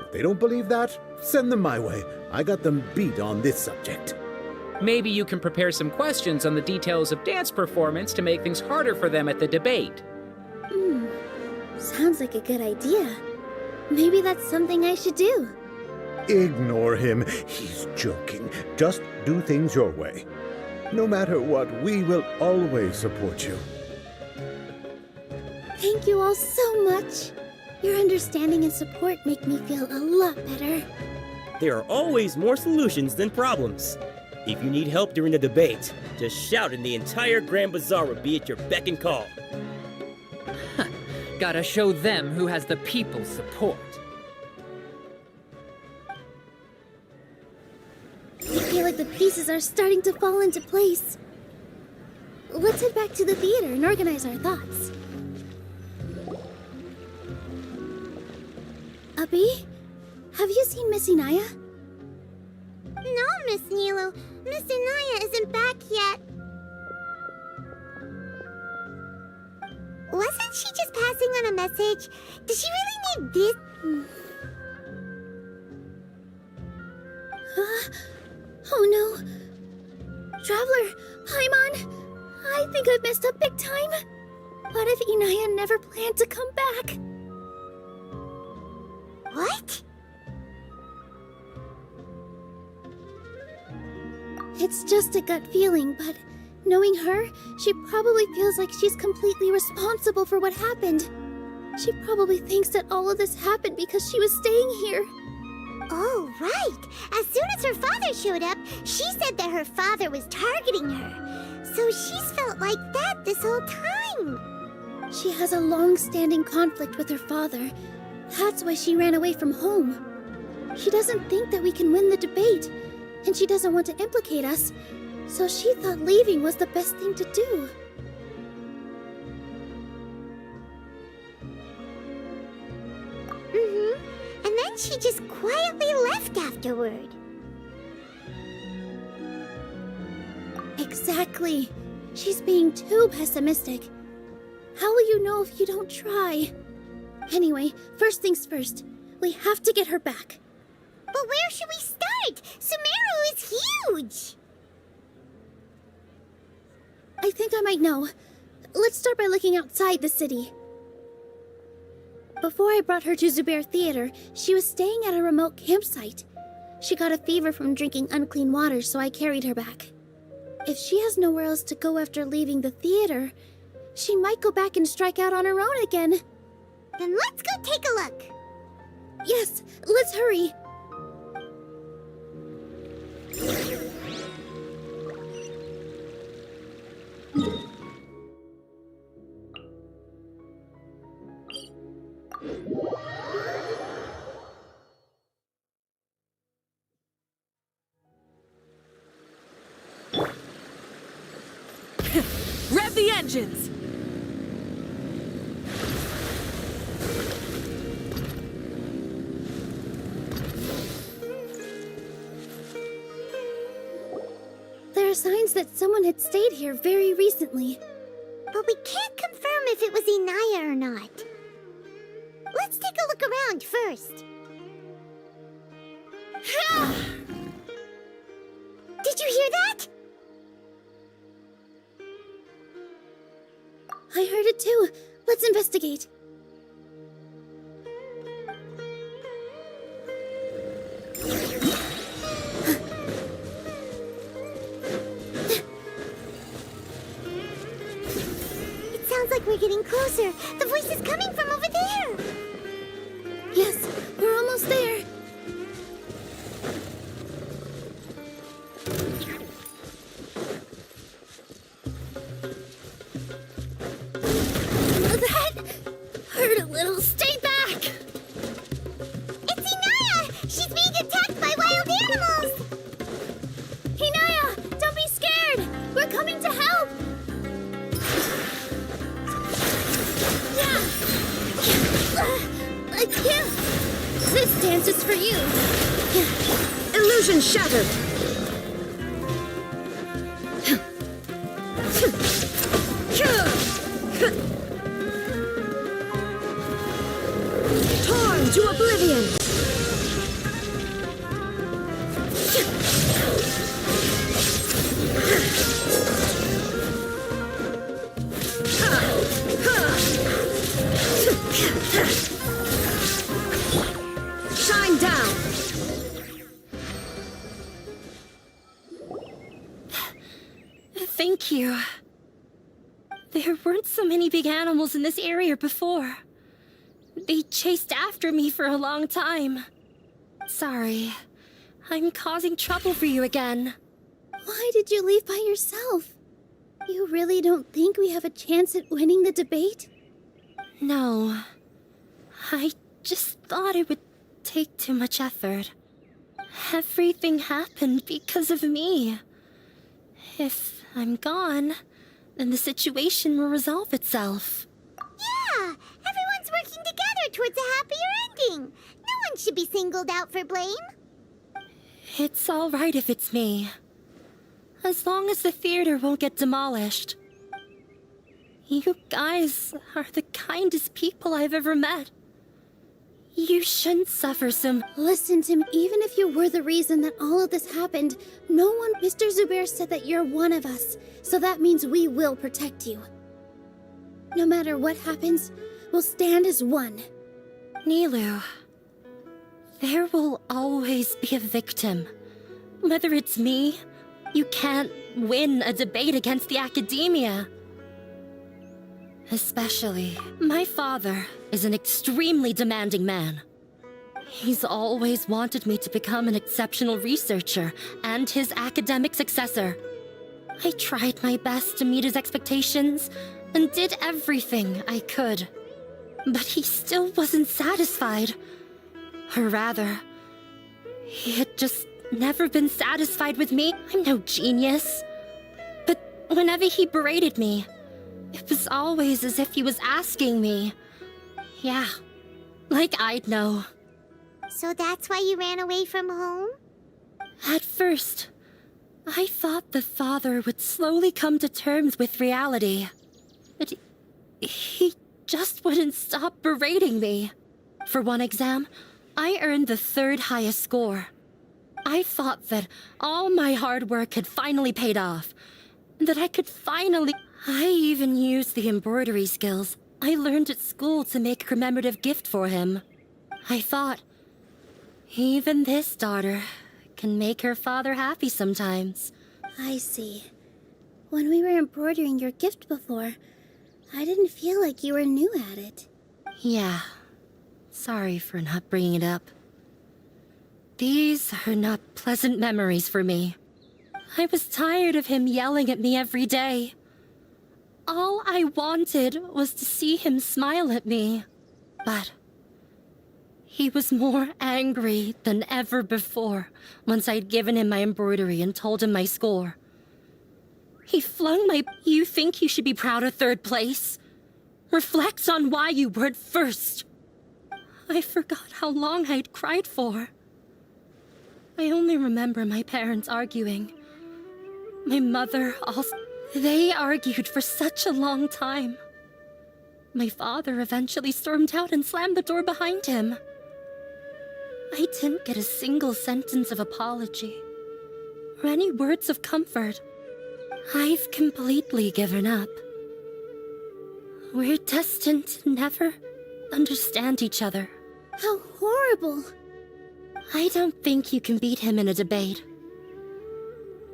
If they don't believe that, send them my way. I got them beat on this subject. Maybe you can prepare some questions on the details of dance performance to make things harder for them at the debate. Sounds like a good idea. Maybe that's something I should do. Ignore him. He's joking. Just do things your way. No matter what, we will always support you. Thank you all so much. Your understanding and support make me feel a lot better. There are always more solutions than problems. If you need help during the debate, just shout and the entire Grand Bazaar will be at your beck and call. Gotta show them who has the people's support. I feel like the pieces are starting to fall into place. Let's head back to the theater and organize our thoughts. Abby, have you seen Miss Inaya? No, Miss Nilou. Miss Inaya isn't back yet. Wasn't she just passing on a message? Does she really need this? Oh no. Traveler, Paimon, I think I've messed up big time. What if Inaya never planned to come back? What? It's just a gut feeling, but knowing her, she probably feels like she's completely responsible for what happened. She probably thinks that all of this happened because she was staying here. Oh, right. As soon as her father showed up, she said that her father was targeting her. So she's felt like that this whole time. She has a long-standing conflict with her father. That's why she ran away from home. She doesn't think that we can win the debate, and she doesn't want to implicate us, so she thought leaving was the best thing to do. And then she just quietly left afterward. Exactly. She's being too pessimistic. How will you know if you don't try? Anyway, first things first. We have to get her back. But where should we start? Sumeru is huge! I think I might know. Let's start by looking outside the city. Before I brought her to Zubair Theater, she was staying at a remote campsite. She got a fever from drinking unclean water, so I carried her back. If she has nowhere else to go after leaving the theater, she might go back and strike out on her own again. Then let's go take a look. Yes, let's hurry. Rev the engines! There are signs that someone had stayed here very recently. But we can't confirm if it was Inaya or not. Let's take a look around first. Did you hear that? I heard it too. Let's investigate. It sounds like we're getting closer. The voice is coming from over there. Yes, we're almost there. That hurt a little. Stay back! It's Inaya! She's being attacked by wild animals! Hinaya, don't be scared! We're coming to help! I can't! This dance is for you! Illusion shattered! Torn to oblivion! Shine down! Thank you. There weren't so many big animals in this area before. They chased after me for a long time. Sorry. I'm causing trouble for you again. Why did you leave by yourself? You really don't think we have a chance at winning the debate? No. I just thought it would take too much effort. Everything happened because of me. If I'm gone, then the situation will resolve itself. Yeah! Everyone's working together towards a happier ending. No one should be singled out for blame. It's all right if it's me. As long as the theater won't get demolished. You guys are the kindest people I've ever met. You shouldn't suffer some... Listen to me, even if you were the reason that all of this happened, no one... Mr. Zubair said that you're one of us, so that means we will protect you. No matter what happens, we'll stand as one. Nilou, there will always be a victim. Whether it's me, you can't win a debate against the academia. Especially, my father is an extremely demanding man. He's always wanted me to become an exceptional researcher and his academic successor. I tried my best to meet his expectations, and did everything I could. But he still wasn't satisfied. Or rather, he had just never been satisfied with me. I'm no genius. But whenever he berated me, it was always as if he was asking me. Yeah, like I'd know. So that's why you ran away from home? At first, I thought the father would slowly come to terms with reality. But he just wouldn't stop berating me. For one exam, I earned the 3rd highest score. I thought that all my hard work had finally paid off. That I could finally... I even used the embroidery skills I learned at school to make a commemorative gift for him. I thought, even this daughter can make her father happy sometimes. I see. When we were embroidering your gift before, I didn't feel like you were new at it. Yeah. Sorry for not bringing it up. These are not pleasant memories for me. I was tired of him yelling at me every day. All I wanted was to see him smile at me. But he was more angry than ever before once I'd given him my embroidery and told him my score. He flung my... You think you should be proud of 3rd place? Reflect on why you weren't first. I forgot how long I'd cried for. I only remember my parents arguing. My mother also... They argued for such a long time. My father eventually stormed out and slammed the door behind him. I didn't get a single sentence of apology or any words of comfort. I've completely given up. We're destined to never understand each other. How horrible! I don't think you can beat him in a debate.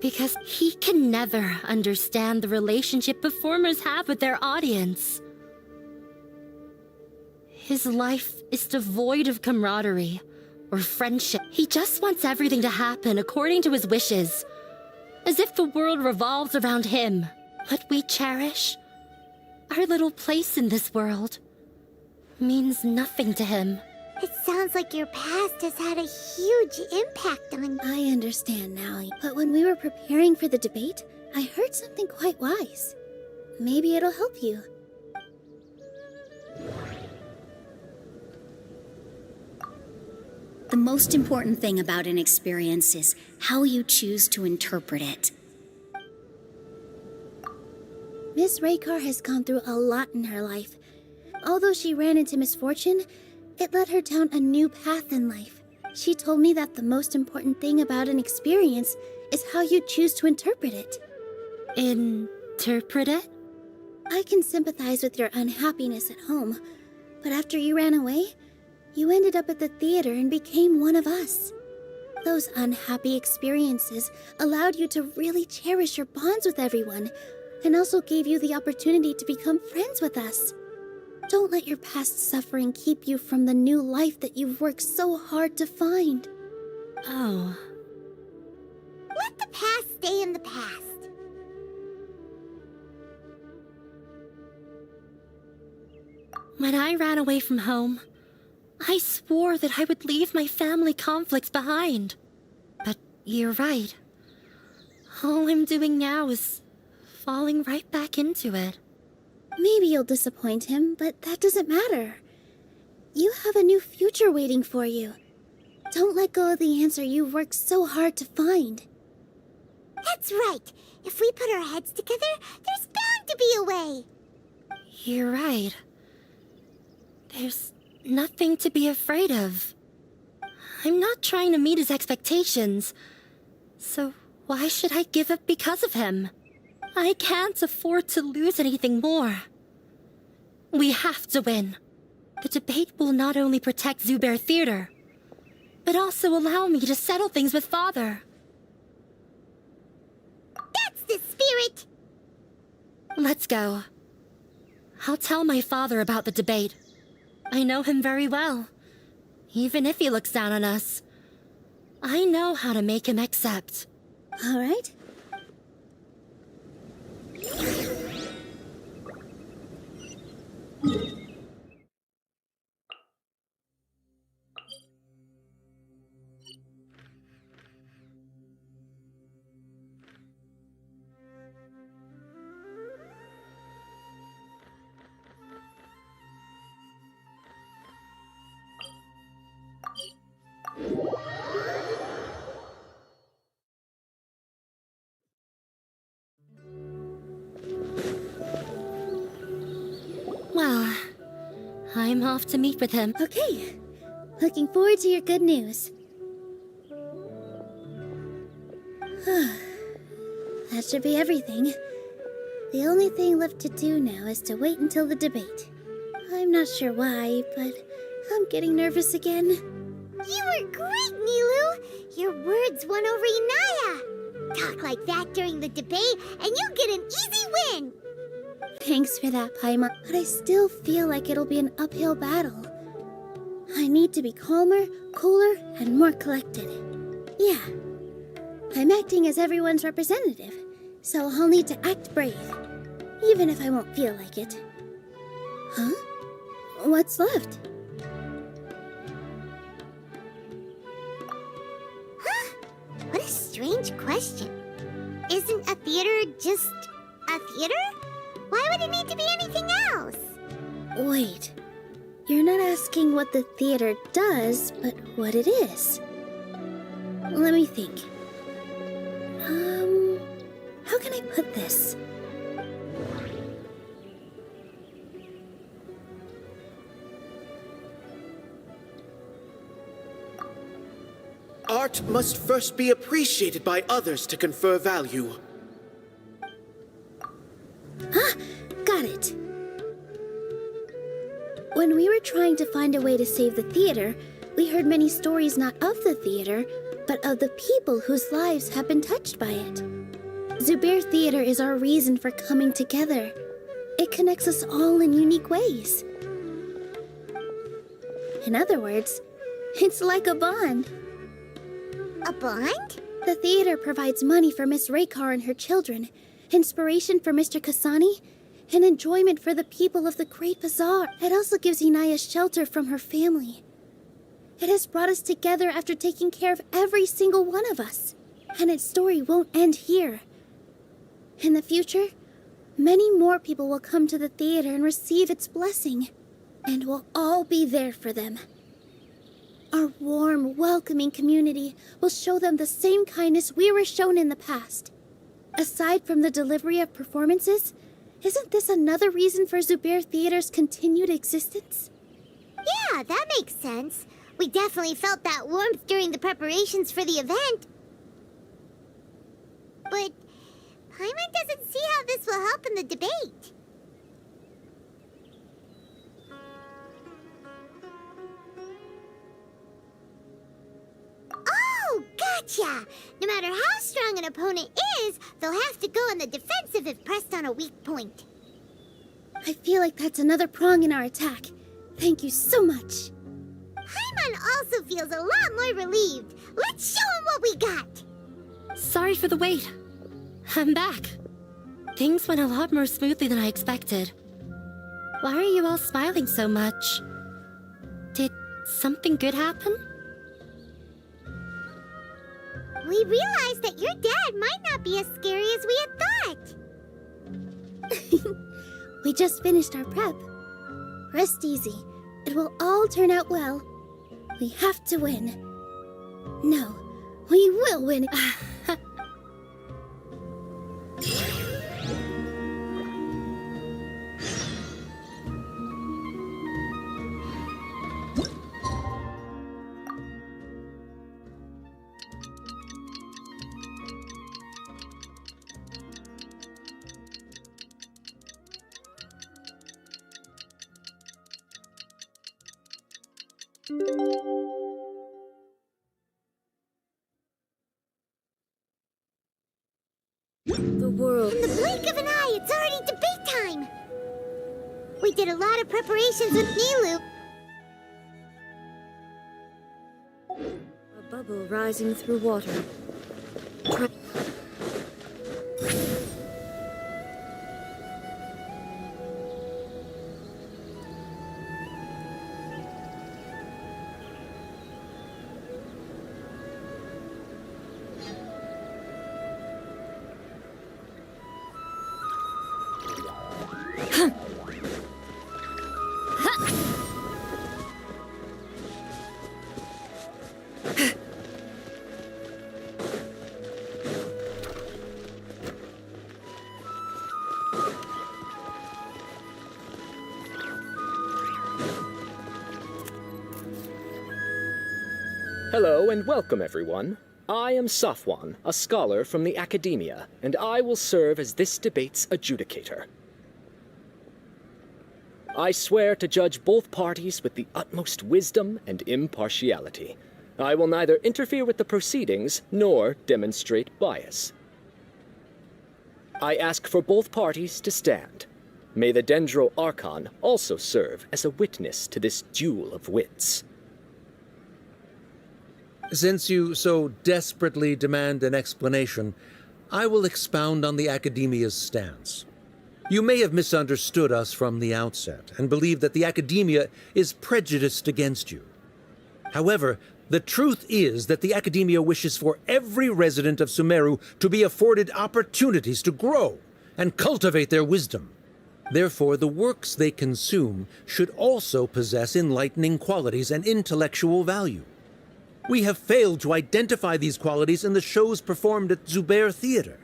Because he can never understand the relationship performers have with their audience. His life is devoid of camaraderie or friendship. He just wants everything to happen according to his wishes, as if the world revolves around him. What we cherish, our little place in this world, means nothing to him. It sounds like your past has had a huge impact on you. I understand now, but when we were preparing for the debate, I heard something quite wise. Maybe it'll help you. The most important thing about an experience is how you choose to interpret it. Miss Raykar has gone through a lot in her life. Although she ran into misfortune, it led her down a new path in life. She told me that the most important thing about an experience is how you choose to interpret it. Interpret it? I can sympathize with your unhappiness at home, but after you ran away, you ended up at the theater and became one of us. Those unhappy experiences allowed you to really cherish your bonds with everyone, and also gave you the opportunity to become friends with us. Don't let your past suffering keep you from the new life that you've worked so hard to find. Oh. Let the past stay in the past. When I ran away from home, I swore that I would leave my family conflicts behind. But you're right. All I'm doing now is falling right back into it. Maybe you'll disappoint him, but that doesn't matter. You have a new future waiting for you. Don't let go of the answer you've worked so hard to find. That's right. If we put our heads together, there's bound to be a way. You're right. There's nothing to be afraid of. I'm not trying to meet his expectations. So why should I give up because of him? I can't afford to lose anything more. We have to win. The debate will not only protect Zubair Theater, but also allow me to settle things with Father. That's the spirit! Let's go. I'll tell my father about the debate. I know him very well. Even if he looks down on us, I know how to make him accept. All right. off to meet with him. Okay. Looking forward to your good news. That should be everything. The only thing left to do now is to wait until the debate. I'm not sure why, but I'm getting nervous again. You were great, Nilu! Your words won over Inaya! Talk like that during the debate, and you'll get an easy win! Thanks for that, Paimon, but I still feel like it'll be an uphill battle. I need to be calmer, cooler, and more collected. Yeah. I'm acting as everyone's representative, so I'll need to act brave, even if I won't feel like it. Huh? What's left? Huh? What a strange question. Isn't a theater just a theater? Why would it need to be anything else? Wait. You're not asking what the theater does, but what it is. Let me think. How can I put this? Art must first be appreciated by others to confer value. Got it. When we were trying to find a way to save the theater, we heard many stories not of the theater, but of the people whose lives have been touched by it. Zubair Theater is our reason for coming together. It connects us all in unique ways. In other words, it's like a bond. A bond? The theater provides money for Miss Raykar and her children, inspiration for Mr. Kasani, and enjoyment for the people of the Great Bazaar. It also gives Inaya shelter from her family. It has brought us together after taking care of every single one of us. And its story won't end here. In the future, many more people will come to the theater and receive its blessing. And we'll all be there for them. Our warm, welcoming community will show them the same kindness we were shown in the past. Aside from the delivery of performances, isn't this another reason for Zubair Theater's continued existence? Yeah, that makes sense. We definitely felt that warmth during the preparations for the event. But Paimon doesn't see how this will help in the debate. Oh, gotcha! No matter how strong an opponent is, they'll have to go on the defensive if pressed on a weak point. I feel like that's another prong in our attack. Thank you so much. Paimon also feels a lot more relieved. Let's show him what we got! Sorry for the wait. I'm back. Things went a lot more smoothly than I expected. Why are you all smiling so much? Did something good happen? We realized that your dad might not be as scary as we had thought. We just finished our prep. Rest easy. It will all turn out well. We have to win. No, we will win. The world. In the blink of an eye, it's already debate time! We did a lot of preparations with Nilu. A bubble rising through water. Hello and welcome, everyone. I am Safwan, a scholar from the Academia, and I will serve as this debate's adjudicator. I swear to judge both parties with the utmost wisdom and impartiality. I will neither interfere with the proceedings nor demonstrate bias. I ask for both parties to stand. May the Dendro Archon also serve as a witness to this duel of wits. Since you so desperately demand an explanation, I will expound on the Academia's stance. You may have misunderstood us from the outset and believe that the Academia is prejudiced against you. However, the truth is that the Academia wishes for every resident of Sumeru to be afforded opportunities to grow and cultivate their wisdom. Therefore, the works they consume should also possess enlightening qualities and intellectual value. We have failed to identify these qualities in the shows performed at Zubair Theater.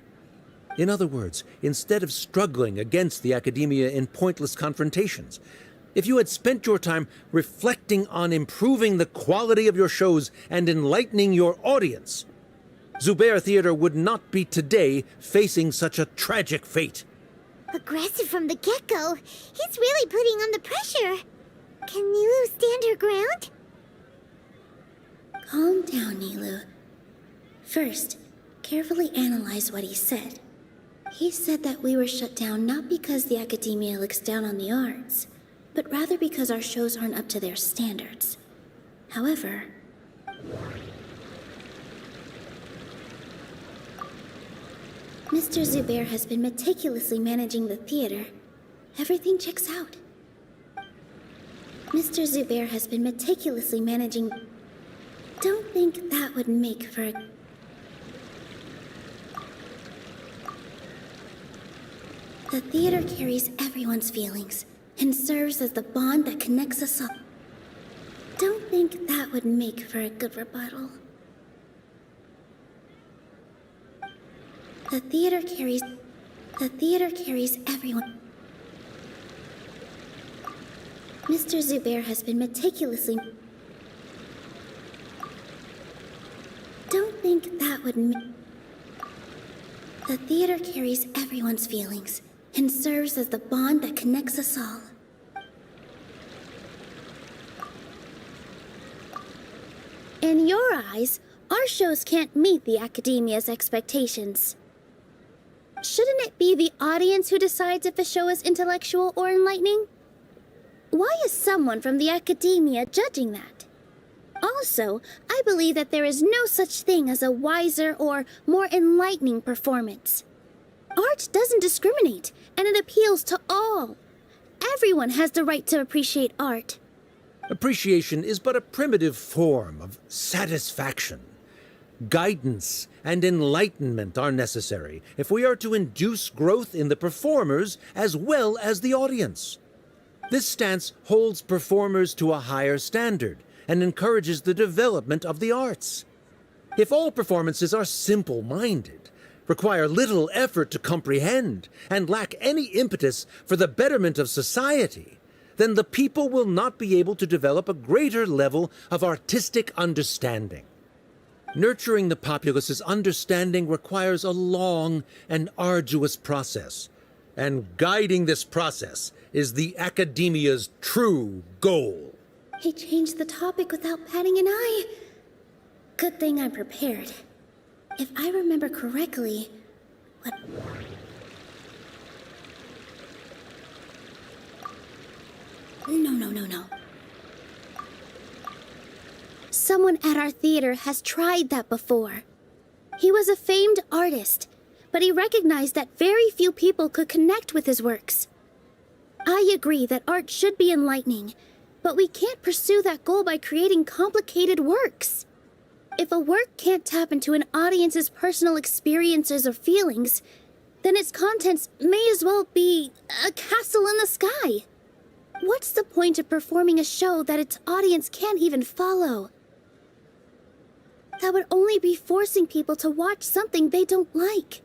In other words, instead of struggling against the Academia in pointless confrontations, if you had spent your time reflecting on improving the quality of your shows and enlightening your audience, Zubair Theater would not be today facing such a tragic fate. Aggressive from the get-go. He's really putting on the pressure. Can Nilu stand her ground? Calm down, Nilu. First, carefully analyze what he said. He said that we were shut down not because the Academia looks down on the arts, but rather because our shows aren't up to their standards. However, Mr. Zubair has been meticulously managing the theater. Everything checks out. Mr. Zubair has been meticulously managing... Don't think that would make for a... The theater carries everyone's feelings and serves as the bond that connects us all. Don't think that would make for a good rebuttal. The theater carries everyone. Mr. Zubair has been meticulously... Don't think that would The theater carries everyone's feelings and serves as the bond that connects us all. In your eyes, our shows can't meet the Academia's expectations. Shouldn't it be the audience who decides if a show is intellectual or enlightening? Why is someone from the Academia judging that? Also, I believe that there is no such thing as a wiser or more enlightening performance. Art doesn't discriminate, and it appeals to all. Everyone has the right to appreciate art. Appreciation is but a primitive form of satisfaction. Guidance and enlightenment are necessary if we are to induce growth in the performers as well as the audience. This stance holds performers to a higher standard and encourages the development of the arts. If all performances are simple-minded, require little effort to comprehend, and lack any impetus for the betterment of society, then the people will not be able to develop a greater level of artistic understanding. Nurturing the populace's understanding requires a long and arduous process, and guiding this process is the Academia's true goal. He changed the topic without batting an eye. Good thing I'm prepared. If I remember correctly, what... No. Someone at our theater has tried that before. He was a famed artist, but he recognized that very few people could connect with his works. I agree that art should be enlightening, but we can't pursue that goal by creating complicated works. If a work can't tap into an audience's personal experiences or feelings, then its contents may as well be a castle in the sky. What's the point of performing a show that its audience can't even follow? That would only be forcing people to watch something they don't like.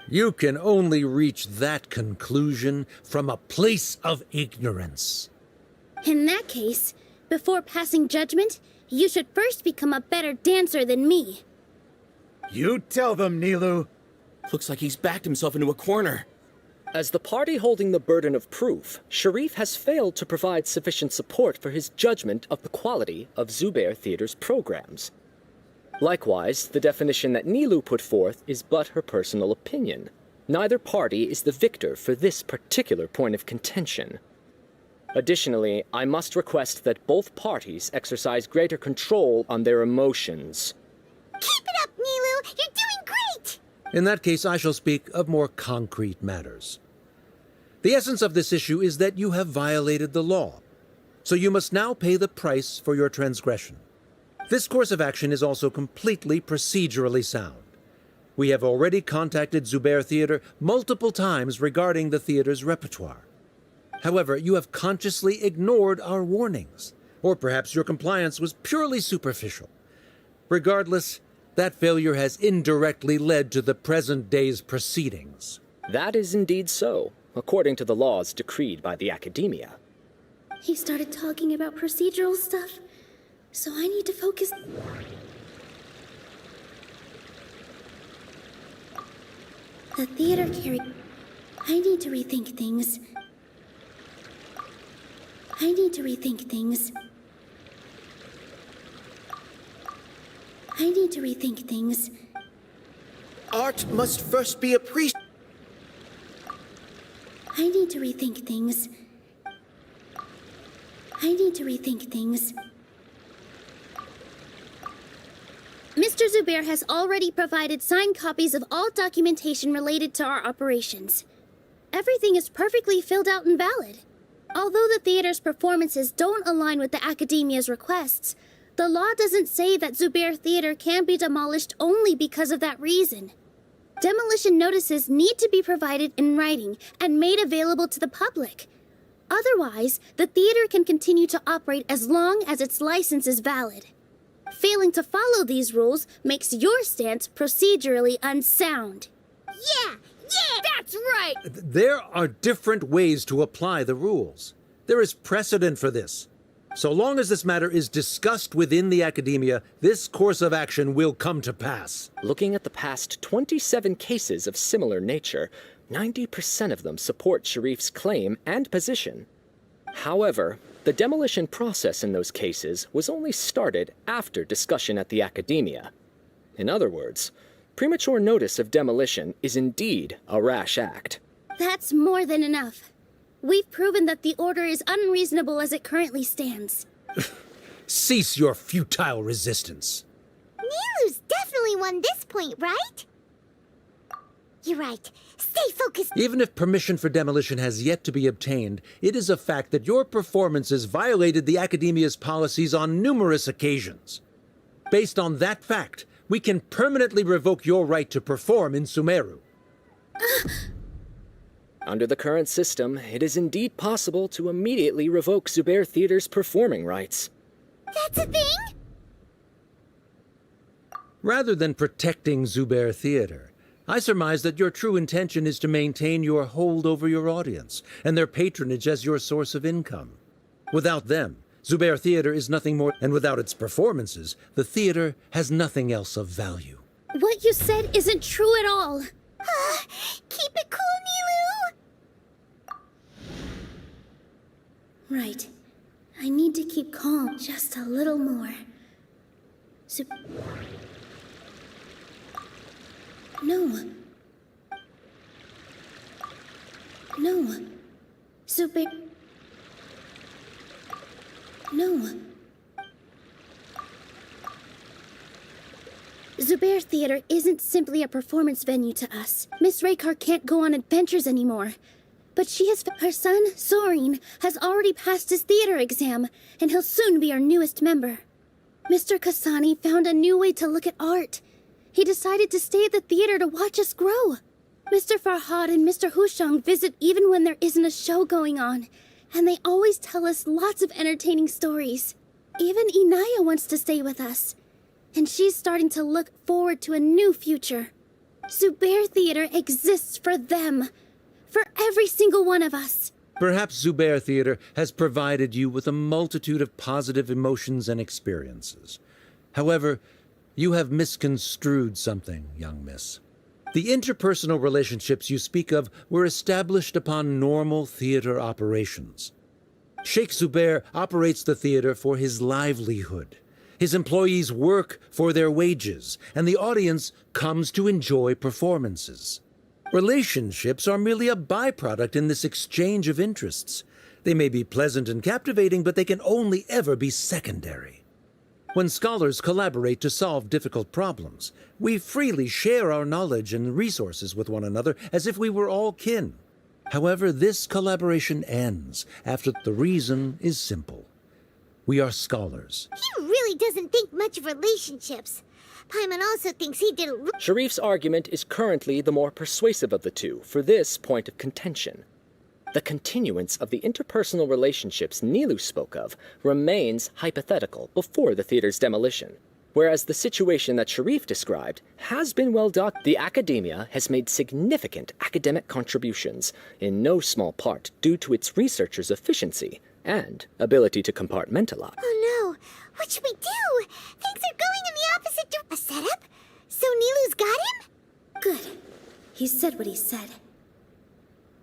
You can only reach that conclusion from a place of ignorance. In that case, before passing judgment, you should first become a better dancer than me. You tell them, Nilu. Looks like he's backed himself into a corner. As the party holding the burden of proof, Sharif has failed to provide sufficient support for his judgment of the quality of Zubair Theater's programs. Likewise, the definition that Nilu put forth is but her personal opinion. Neither party is the victor for this particular point of contention. Additionally, I must request that both parties exercise greater control on their emotions. Keep it up, Nilu! You're doing great! In that case, I shall speak of more concrete matters. The essence of this issue is that you have violated the law, so you must now pay the price for your transgression. This course of action is also completely procedurally sound. We have already contacted Zubair Theater multiple times regarding the theater's repertoire. However, you have consciously ignored our warnings, or perhaps your compliance was purely superficial. Regardless, that failure has indirectly led to the present day's proceedings. That is indeed so, according to the laws decreed by the Academia. He started talking about procedural stuff, so I need to focus. The theater carried. I need to rethink things. I need to rethink things. I need to rethink things. Art must first be appreciated. I need to rethink things. I need to rethink things. Mr. Zubair has already provided signed copies of all documentation related to our operations. Everything is perfectly filled out and valid. Although the theater's performances don't align with the Academia's requests, the law doesn't say that Zubair Theater can be demolished only because of that reason. Demolition notices need to be provided in writing and made available to the public. Otherwise, the theater can continue to operate as long as its license is valid. Failing to follow these rules makes your stance procedurally unsound. Yeah, that's right! There are different ways to apply the rules. There is precedent for this. So long as this matter is discussed within the Academia, this course of action will come to pass. Looking at the past 27 cases of similar nature, 90% of them support Sharif's claim and position. However, the demolition process in those cases was only started after discussion at the Academia. In other words, premature notice of demolition is indeed a rash act. That's more than enough. We've proven that the order is unreasonable as it currently stands. Cease your futile resistance. Nilu's definitely won this point, right? You're right. Stay focused. Even if permission for demolition has yet to be obtained, it is a fact that your performances violated the Academia's policies on numerous occasions. Based on that fact, we can permanently revoke your right to perform in Sumeru. Under the current system, it is indeed possible to immediately revoke Zubair Theater's performing rights. That's a thing? Rather than protecting Zubair Theater, I surmise that your true intention is to maintain your hold over your audience and their patronage as your source of income. Without them, Zubair Theater is nothing more, and without its performances, the theater has nothing else of value. What you said isn't true at all. Keep it cool, Nilu! Right. I need to keep calm just a little more. No. Zubair. No. Zubair Theater isn't simply a performance venue to us. Miss Raykar can't go on adventures anymore. But her son, Sorin, has already passed his theater exam, and he'll soon be our newest member. Mr. Kasani found a new way to look at art. He decided to stay at the theater to watch us grow. Mr. Farhad and Mr. Hushang visit even when there isn't a show going on, and they always tell us lots of entertaining stories. Even Inaya wants to stay with us, and she's starting to look forward to a new future. Zubair Theater exists for them. For every single one of us. Perhaps Zubair Theater has provided you with a multitude of positive emotions and experiences. However, you have misconstrued something, young miss. The interpersonal relationships you speak of were established upon normal theater operations. Sheikh Zubair operates the theater for his livelihood. His employees work for their wages, and the audience comes to enjoy performances. Relationships are merely a byproduct in this exchange of interests. They may be pleasant and captivating, but they can only ever be secondary. When scholars collaborate to solve difficult problems, we freely share our knowledge and resources with one another as if we were all kin. However, this collaboration ends after the reason is simple. We are scholars. He really doesn't think much of relationships. Paimon also thinks he did a Sharif's argument is currently the more persuasive of the two for this point of contention. The continuance of the interpersonal relationships Nilou spoke of remains hypothetical before the theater's demolition, whereas the situation that Sharif described has been well documented. The academia has made significant academic contributions, in no small part due to its researchers' efficiency and ability to compartmentalize. Oh no, what should we do? Things are going in the opposite direction. A setup? So Nilou's got him? Good. He said what he said.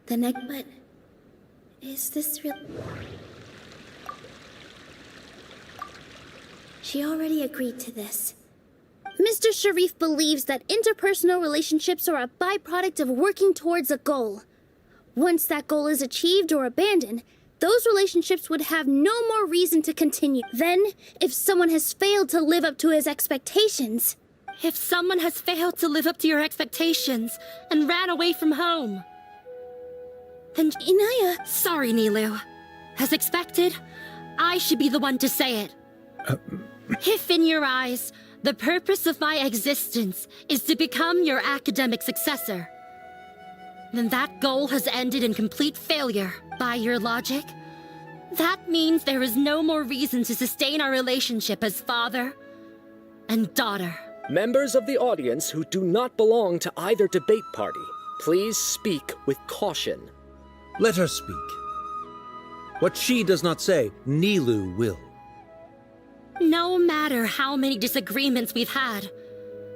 The neck, but is this real? She already agreed to this. Mr. Sharif believes that interpersonal relationships are a byproduct of working towards a goal. Once that goal is achieved or abandoned, those relationships would have no more reason to continue. Then, if someone has failed to live up to his expectations... If someone has failed to live up to your expectations and ran away from home, then Inaya... Sorry, Nilou. As expected, I should be the one to say it. If in your eyes, the purpose of my existence is to become your academic successor, then that goal has ended in complete failure. By your logic, that means there is no more reason to sustain our relationship as father and daughter. Members of the audience who do not belong to either debate party, please speak with caution. Let her speak. What she does not say, Nilou will. No matter how many disagreements we've had,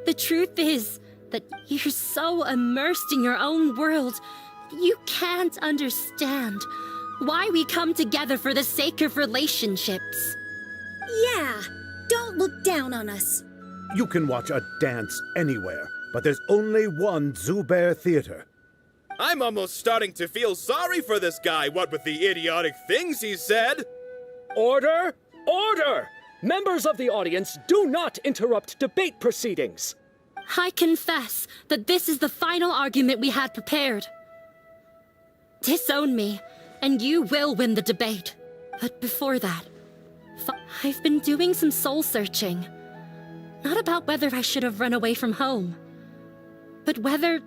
the truth is that you're so immersed in your own world, you can't understand why we come together for the sake of relationships. Yeah, don't look down on us. You can watch a dance anywhere, but there's only one Zubair Theater. I'm almost starting to feel sorry for this guy, what with the idiotic things he said. Order! Order! Members of the audience, do not interrupt debate proceedings. I confess that this is the final argument we had prepared. Disown me, and you will win the debate. But before that, I've been doing some soul searching. Not about whether I should have run away from home, but whether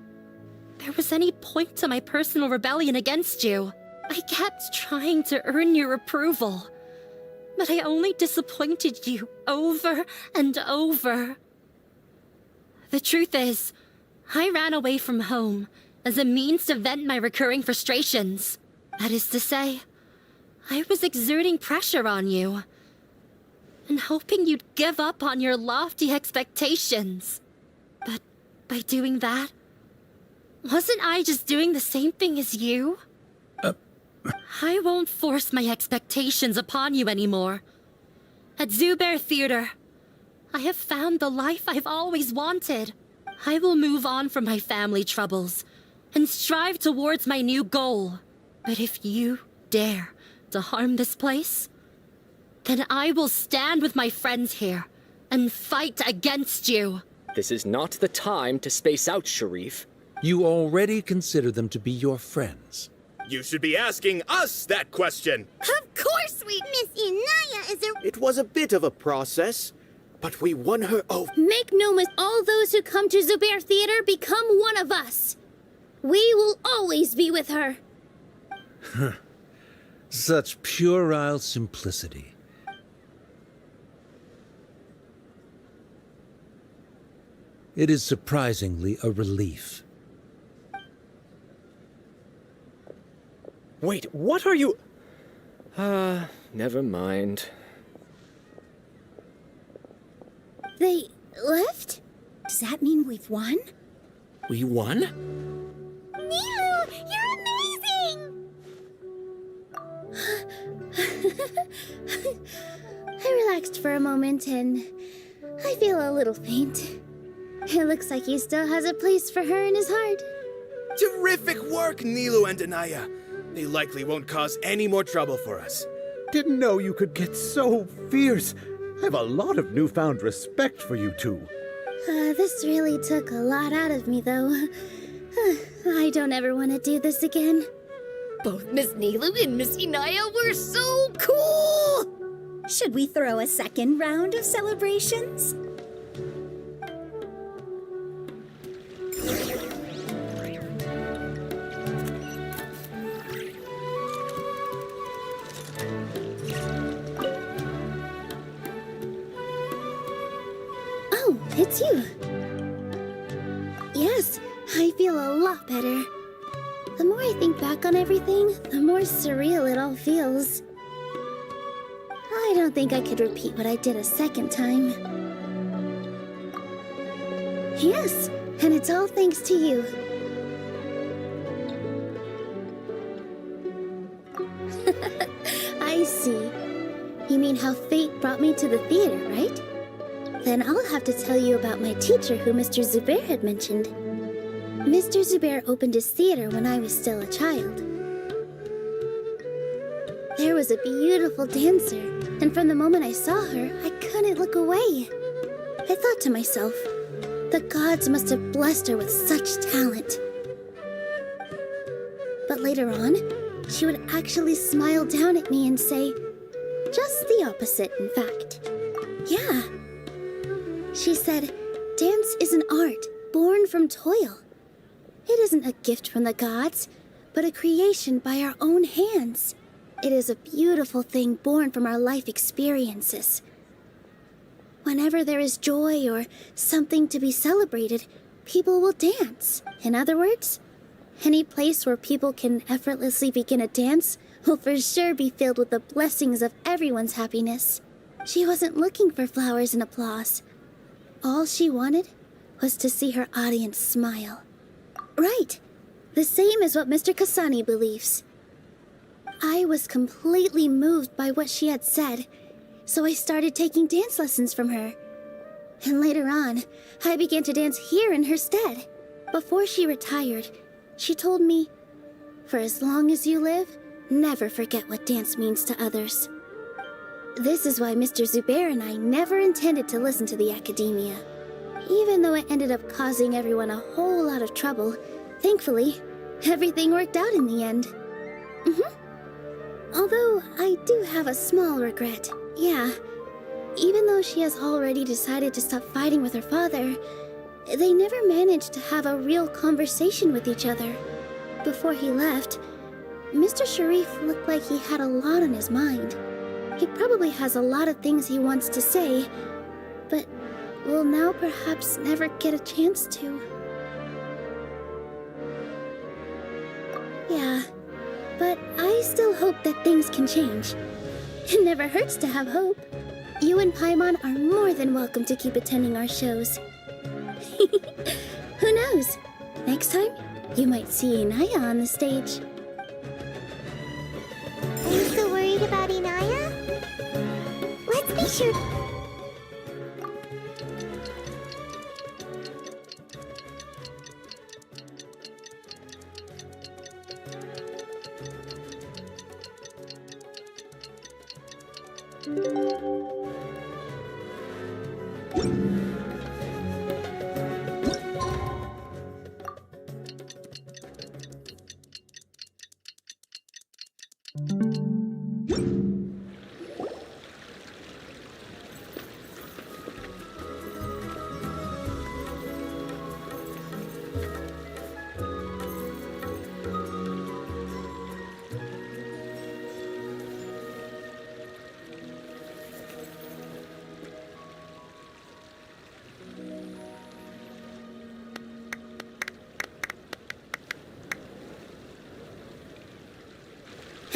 there was any point to my personal rebellion against you. I kept trying to earn your approval, but I only disappointed you over and over. The truth is, I ran away from home as a means to vent my recurring frustrations. That is to say, I was exerting pressure on you and hoping you'd give up on your lofty expectations. But by doing that, wasn't I just doing the same thing as you? I won't force my expectations upon you anymore. At Zubair Theater, I have found the life I've always wanted. I will move on from my family troubles and strive towards my new goal. But if you dare to harm this place, then I will stand with my friends here and fight against you. This is not the time to space out, Sharif. You already consider them to be your friends. You should be asking us that question. Of course we... Miss Inaya is a... It was a bit of a process, but we won her over. Make no mistake, all those who come to Zubair Theater become one of us. We will always be with her. Such puerile simplicity. It is surprisingly a relief. Wait, what are you... never mind. They left? Does that mean we've won? We won? Nilou, you're amazing! I relaxed for a moment and I feel a little faint. It looks like he still has a place for her in his heart. Terrific work, Nilou and Anaya. They likely won't cause any more trouble for us. Didn't know you could get so fierce. I have a lot of newfound respect for you two. This really took a lot out of me, though. I don't ever want to do this again. Both Miss Nilou and Miss Anaya were so cool! Should we throw a second round of celebrations? Oh, it's you. Yes, I feel a lot better. The more I think back on everything, the more surreal it all feels. I don't think I could repeat what I did a second time. Yes, and it's all thanks to you. I see. You mean how fate brought me to the theater, right? Then I'll have to tell you about my teacher who Mr. Zubair had mentioned. Mr. Zubair opened his theater when I was still a child. There was a beautiful dancer, and from the moment I saw her, I couldn't look away. I thought to myself, the gods must have blessed her with such talent. But later on, she would actually smile down at me and say, just the opposite, in fact. Yeah. She said, dance is an art born from toil. It isn't a gift from the gods, but a creation by our own hands. It is a beautiful thing born from our life experiences. Whenever there is joy or something to be celebrated, people will dance. In other words, any place where people can effortlessly begin a dance will for sure be filled with the blessings of everyone's happiness. She wasn't looking for flowers and applause. All she wanted was to see her audience smile. Right. The same as what Mr. Kasani believes. I was completely moved by what she had said, so I started taking dance lessons from her. And later on, I began to dance here in her stead. Before she retired, she told me, for as long as you live, never forget what dance means to others. This is why Mr. Zubair and I never intended to listen to the academia. Even though it ended up causing everyone a whole lot of trouble, thankfully, everything worked out in the end. Although I do have a small regret. Yeah, even though she has already decided to stop fighting with her father, they never managed to have a real conversation with each other. Before he left, Mr. Sharif looked like he had a lot on his mind. He probably has a lot of things he wants to say, but will now perhaps never get a chance to. Yeah, but I still hope that things can change. It never hurts to have hope. You and Paimon are more than welcome to keep attending our shows. Who knows? Next time, you might see Inaya on the stage. Are you still worried about Inaya? Let's be sure...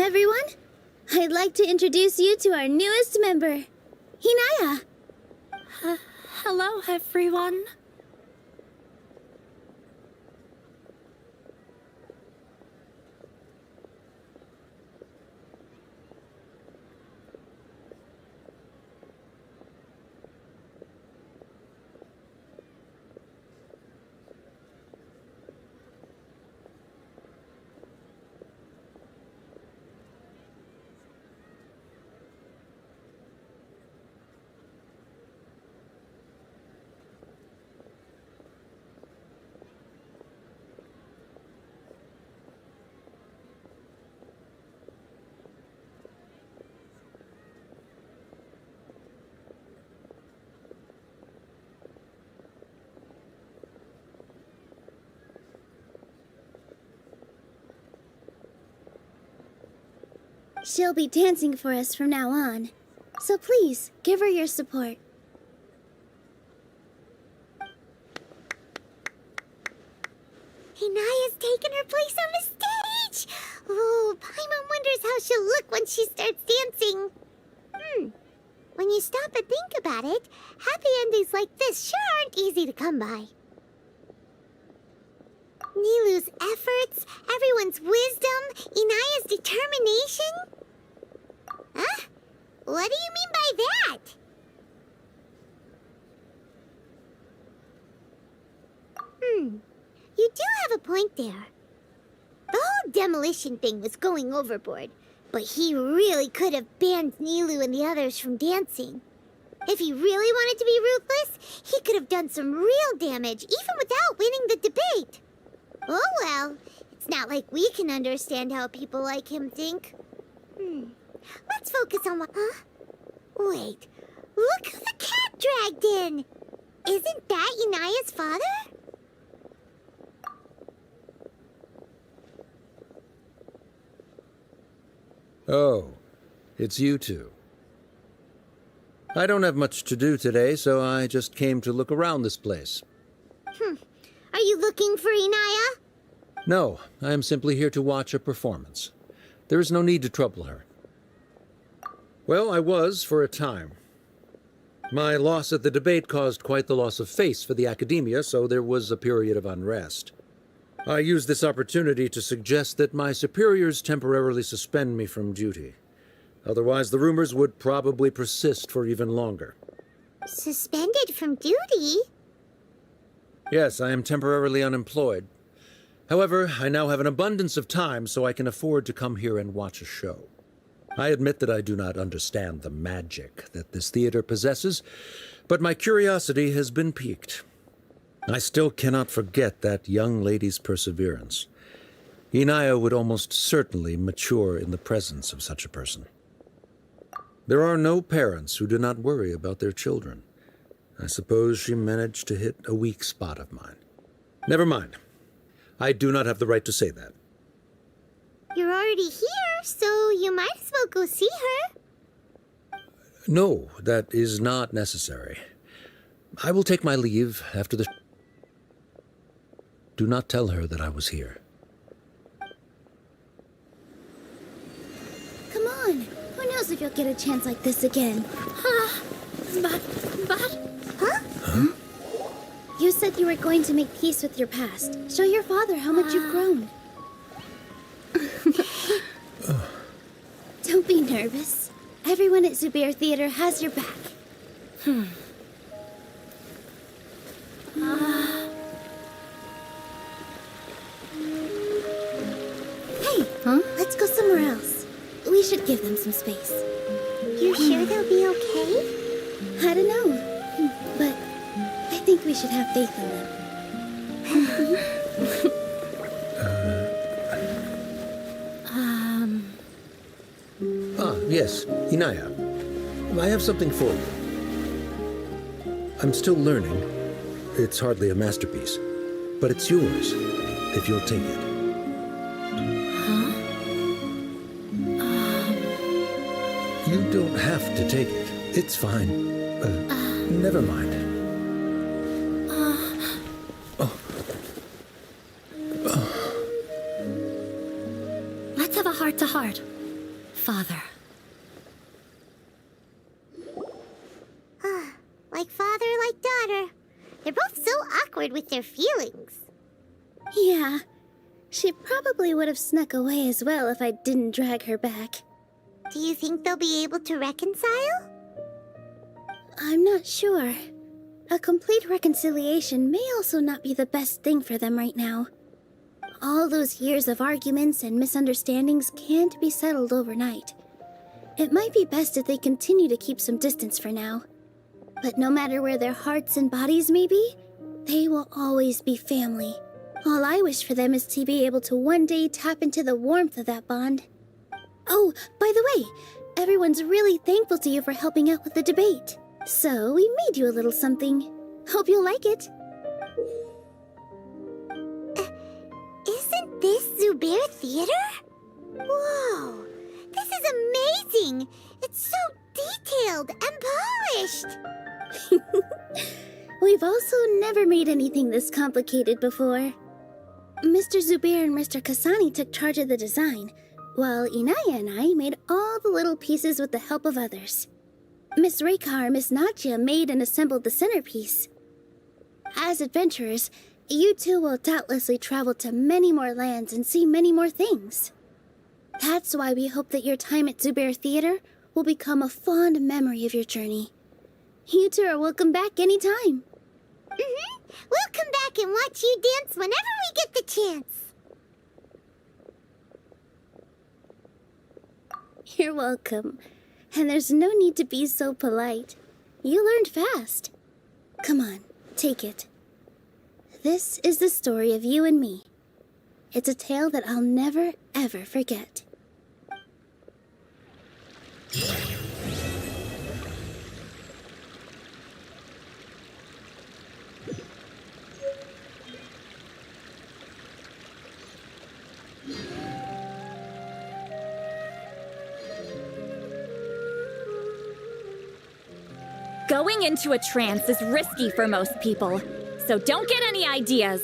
Everyone, I'd like to introduce you to our newest member, Hinaya. Hello, everyone. She'll be dancing for us from now on, so please give her your support. Hinaya's taken her place on the stage! Oh, Paimon wonders how she'll look when she starts dancing. When you stop and think about it, happy endings like this sure aren't easy to come by. Nilou's efforts, everyone's wisdom, Inaya's determination? Huh? What do you mean by that? You do have a point there. The whole demolition thing was going overboard, but he really could have banned Nilou and the others from dancing. If he really wanted to be ruthless, he could have done some real damage, even without winning the debate. Oh well, it's not like we can understand how people like him think. Let's focus on what... Huh? Wait, look who the cat dragged in! Isn't that Inaya's father? Oh, it's you two. I don't have much to do today, so I just came to look around this place. Are you looking for Inaya? No, I am simply here to watch a performance. There is no need to trouble her. Well, I was for a time. My loss at the debate caused quite the loss of face for the academia, so there was a period of unrest. I used this opportunity to suggest that my superiors temporarily suspend me from duty. Otherwise, the rumors would probably persist for even longer. Suspended from duty? Yes, I am temporarily unemployed. However, I now have an abundance of time, so I can afford to come here and watch a show. I admit that I do not understand the magic that this theater possesses, but my curiosity has been piqued. I still cannot forget that young lady's perseverance. Inaya would almost certainly mature in the presence of such a person. There are no parents who do not worry about their children. I suppose she managed to hit a weak spot of mine. Never mind. I do not have the right to say that. You're already here, so you might as well go see her. No, that is not necessary. I will take my leave after the... Do not tell her that I was here. Come on. Who knows if you'll get a chance like this again? Huh? You said you were going to make peace with your past. Show your father how much you've grown. Don't be nervous. Everyone at Zubair Theater has your back. Hey, let's go somewhere else. We should give them some space. You sure they'll be okay? I don't know, but I think we should have faith in them. Yes, Inaya. I have something for you. I'm still learning. It's hardly a masterpiece, but it's yours, if you'll take it. You don't have to take it. It's fine. Never mind. Let's have a heart-to-heart. Father. Like father, like daughter. They're both so awkward with their feelings. Yeah. She probably would have snuck away as well if I didn't drag her back. Do you think they'll be able to reconcile? I'm not sure. A complete reconciliation may also not be the best thing for them right now. All those years of arguments and misunderstandings can't be settled overnight. It might be best if they continue to keep some distance for now. But no matter where their hearts and bodies may be, they will always be family. All I wish for them is to be able to one day tap into the warmth of that bond. Oh, by the way, everyone's really thankful to you for helping out with the debate. So we made you a little something. Hope you'll like it. Isn't this Zubair Theater? Whoa, this is amazing! It's so detailed and polished! We've also never made anything this complicated before. Mr. Zubair and Mr. Kasani took charge of the design, while Inaya and I made all the little pieces with the help of others. Miss Rekar and Miss Nadia made and assembled the centerpiece. As adventurers, you two will doubtlessly travel to many more lands and see many more things. That's why we hope that your time at Zubair Theater will become a fond memory of your journey. You two are welcome back anytime. We'll come back and watch you dance whenever we get the chance. You're welcome. And there's no need to be so polite. You learned fast. Come on, take it. This is the story of you and me. It's a tale that I'll never, ever forget. Going into a trance is risky for most people, so don't get any ideas.